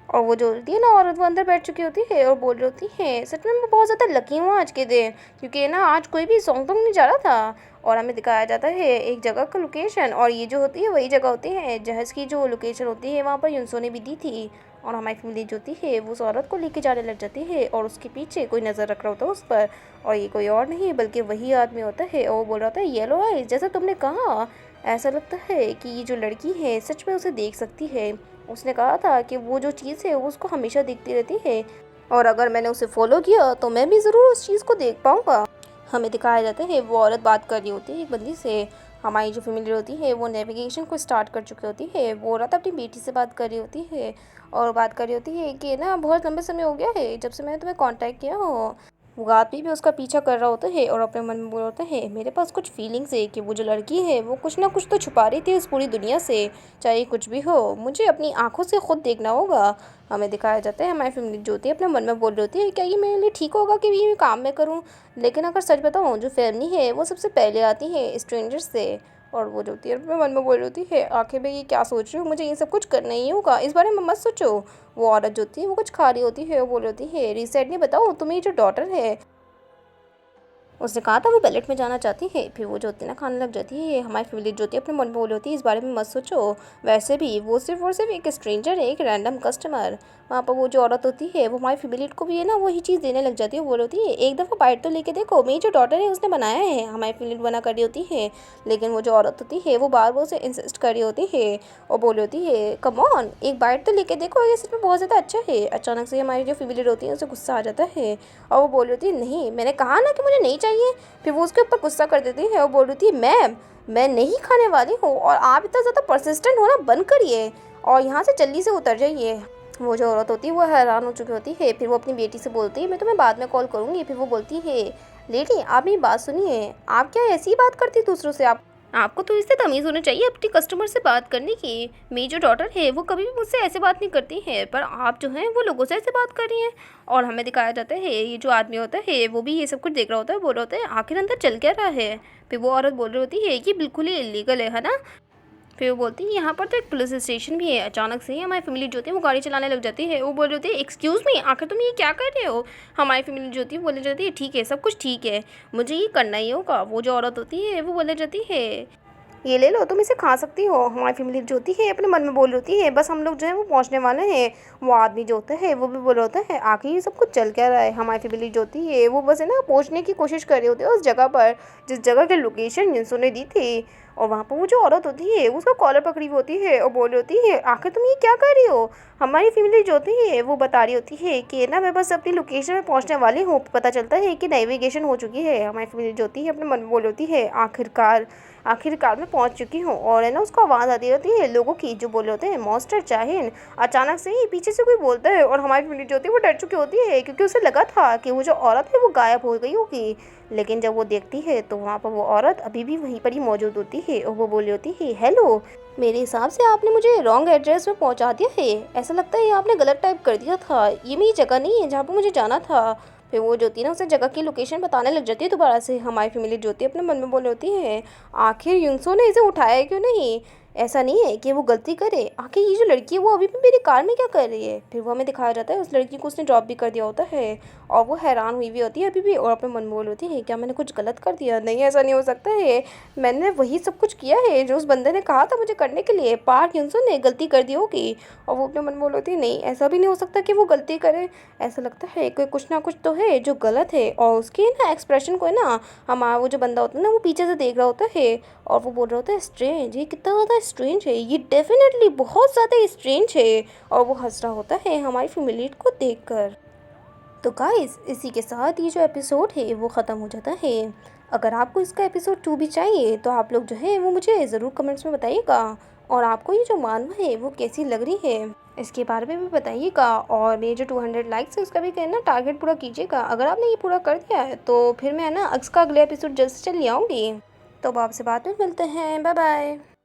और वो जो होती है ना औरत वो अंदर बैठ चुकी होती है और बोल रही होती है सच में मैं बहुत ज़्यादा लकी हूँ आज के दिन, क्योंकि ना आज कोई भी सॉन्ग नहीं जा रहा था। और हमें दिखाया जाता है एक जगह का लोकेशन और ये जो होती है वही जगह होती है जहाज़ की जो लोकेशन होती है वहाँ पर यूनसो ने भी दी थी। और हमारी फैमिली जो होती है वो उस औरत को लेके जाने लग जाती है और उसके पीछे कोई नज़र रख रहा होता है उस पर, और ये कोई और नहीं बल्कि वही आदमी होता है। और वो बोल रहा होता है येलो आइज जैसा तुमने कहा, ऐसा लगता है कि ये जो लड़की है सच में उसे देख सकती है। उसने कहा था कि वो जो चीज़ है वो उसको हमेशा दिखती रहती है और अगर मैंने उसे फॉलो किया तो मैं भी ज़रूर उस चीज़ को देख पाऊँगा। हमें दिखाया जाता है वो औरत बात कर रही होती है एक बंदी से। हमारी जो फैमिली होती है वो नेविगेशन को स्टार्ट कर चुकी होती है। वो औरत अपनी बेटी से बात कर रही होती है और बात कर रही होती है कि ना बहुत लंबे समय हो गया है जब से मैंने तुम्हें कांटेक्ट किया हो। वो आदमी भी उसका पीछा कर रहा होता है और अपने मन में बोल रहा होता है मेरे पास कुछ फीलिंग्स है कि वो जो लड़की है वो कुछ ना कुछ तो छुपा रही थी इस पूरी दुनिया से, चाहे कुछ भी हो मुझे अपनी आंखों से खुद देखना होगा। हमें दिखाया जाता है हमारी फैमिली जो होती है अपने मन में बोल रही होती है क्या ये मेरे लिए ठीक होगा कि ये काम मैं करूँ। लेकिन अगर सच बताऊँ जो फैमिली है वो सबसे पहले आती है स्ट्रेंजर से। और वो जो होती है अपने मन में बोल रही होती है आखिर में ये क्या सोच रही हूँ, मुझे ये सब कुछ करना ही होगा, इस बारे में मत सोचो। वो औरत जो होती है वो कुछ खा रही होती है वो बोल रही होती है रिसेंटली बताओ तुम्हें जो डॉटर है उसने कहा था वो बैलेट में जाना चाहती है। फिर वो जो होती है ना खाने लग जाती है। हमारी फेवरेट जो होती है अपने मन में बोल होती है इस बारे में मत सोचो, वैसे भी वो सिर्फ और सिर्फ एक स्ट्रेंजर है, एक रैंडम कस्टमर। वहाँ पर वो जो औरत होती है वो हमारी फेवरेट को भी है ना वही चीज़ देने लग जाती है। वो बोल होती है एक दफ़ा बाइट तो लेके देखो, मेरी जो डॉटर है उसने बनाया है। हमारी फेवरेट बना कर रही होती है, लेकिन वो जो औरत होती है वो बार बार उसे इंसिस्ट कर रही होती है और बोल होती है कम ऑन एक बाइट तो लेके देखो, ये सच में बहुत ज़्यादा अच्छा है। अचानक से हमारी जो फेवरेट होती है उसे गुस्सा आ जाता है और वो बोल रही होती है नहीं, मैंने कहा ना कि मुझे नहीं चाहिए। फिर वो उसके ऊपर गुस्सा कर देती है और बोल रही थी मैम मैं नहीं खाने वाली हूँ और आप इतना ज़्यादा परसिस्टेंट होना बंद करिए और यहाँ से जल्दी से उतर जाइए। वो जो औरत होती है वो हैरान हो चुकी होती है। फिर वो अपनी बेटी से बोलती है मैं तुम्हें बाद में कॉल करूँगी। फिर वो बोलती है लेडी आप मेरी बात सुनिए, आप क्या ऐसी ही बात करती दूसरों से, आपको तो इससे तमीज़ होनी चाहिए अपनी कस्टमर से बात करने की। मेरी जो डॉटर है वो कभी भी मुझसे ऐसे बात नहीं करती है, पर आप जो हैं वो लोगों से ऐसे बात कर रही हैं। और हमें दिखाया जाता है ये जो आदमी होता है वो भी ये सब कुछ देख रहा होता है, बोल रहा होता है आखिर अंदर चल क्या रहा है। फिर वो औरत बोल रही होती है कि बिल्कुल ही इलीगल है ना। फिर वो बोलती है यहाँ पर तो एक पुलिस स्टेशन भी है। अचानक से ही हमारी फैमिली जो होती है वो गाड़ी चलाने लग जाती है। वो बोल रही होती है एक्सक्यूज़ मी आखिर तुम ये क्या कर रहे हो। हमारी फैमिली जो होती है बोले जाती है ठीक है सब कुछ ठीक है, मुझे ये करना ही होगा। वो जो औरत होती है वो बोले जाती है ये ले लो तुम इसे खा सकती हो। हमारी फैमिली जो होती है अपने मन में बोल रही होती है बस हम लोग जो है वो पहुंचने वाले हैं। वो आदमी जो होता है वो भी बोल रहा होता है आखिर ये सब कुछ चल क्या रहा है। हमारी फैमिली जो होती है वो बस है ना पहुंचने की कोशिश कर रही होती है उस जगह पर जिस जगह की लोकेशन जिनसों ने दी थी। और वहाँ पर वो जो औरत होती है उसका कॉलर पकड़ी हुई होती है और बोल रही होती है आखिर तुम ये क्या कर रही हो। हमारी फैमिली जो होती है वो बता रही होती है कि ना मैं बस अपनी लोकेशन में पहुंचने वाली हूँ। पता चलता है कि नेविगेशन हो चुकी है। हमारी फैमिली जो होती है अपने मन में बोल रही होती है आखिरकार मैं पहुंच चुकी हूँ। और है ना उसको आवाज़ आती रहती है लोगों की जो बोल रहे होते हैं मॉन्स्टर चाहिए। अचानक से ही पीछे से कोई बोलता है और हमारी फैमिली जो होती है वो डर चुकी होती है क्योंकि उसे लगा था कि वो जो औरत है वो गायब हो गई होगी। लेकिन जब वो देखती है तो वहाँ पर वो औरत अभी भी वहीं पर ही मौजूद होती है और वो बोली होती है हेलो, मेरे हिसाब से आपने मुझे रॉन्ग एड्रेस में पहुँचा दिया है। ऐसा लगता है आपने गलत टाइप कर दिया था, ये मेरी जगह नहीं है जहाँ पर मुझे जाना था। फिर वो जो होती है ना उसे जगह की लोकेशन बताने लग जाती है दोबारा से। हमारी फैमिली जो होती है अपने मन में बोल रही होती है आखिर युनसो ने इसे उठाया क्यों नहीं। ऐसा नहीं है कि वो गलती करे, आखिर ये जो लड़की है वो अभी भी मेरी कार में क्या कर रही है। फिर वो हमें दिखाया जाता है उस लड़की को उसने ड्रॉप भी कर दिया होता है और वो हैरान हुई भी होती है अभी भी और अपने मन में बोल होती है क्या मैंने कुछ गलत कर दिया। नहीं ऐसा नहीं हो सकता है, मैंने वही सब कुछ किया है जो उस बंदे ने कहा था मुझे करने के लिए। पार्क युनसो ने गलती कर दी होगी। और वो अपने मन में बोल होती है नहीं ऐसा भी नहीं हो सकता कि वो गलती करे। ऐसा लगता है कि कुछ ना कुछ तो है जो गलत है। और उसके ना एक्सप्रेशन को है ना हमारा वो जो बंदा होता है ना वो पीछे से देख रहा होता है और वो बोल रहा होता है स्ट्रेंज, ये कितना ज़्यादा स्ट्रेंज है, ये डेफिनेटली बहुत ज़्यादा स्ट्रेंज है। और वो हंस रहा होता है हमारी फैमिली को देखकर। तो गाइस इसी के साथ ये जो एपिसोड है वो ख़त्म हो जाता है। अगर आपको इसका एपिसोड 2 भी चाहिए तो आप लोग जो है वो मुझे ज़रूर कमेंट्स में बताइएगा। और आपको ये जो मानवा है वो कैसी लग रही है इसके बारे में भी बताइएगा। और मेरे जो 200 लाइक्स है उसका भी कहना टारगेट पूरा कीजिएगा। अगर आपने ये पूरा कर दिया है तो फिर मैं ना इसका अगले एपिसोड जल्द से जल्द ले आऊँगी। तो अब आपसे बाद में मिलते हैं, बाय बाय।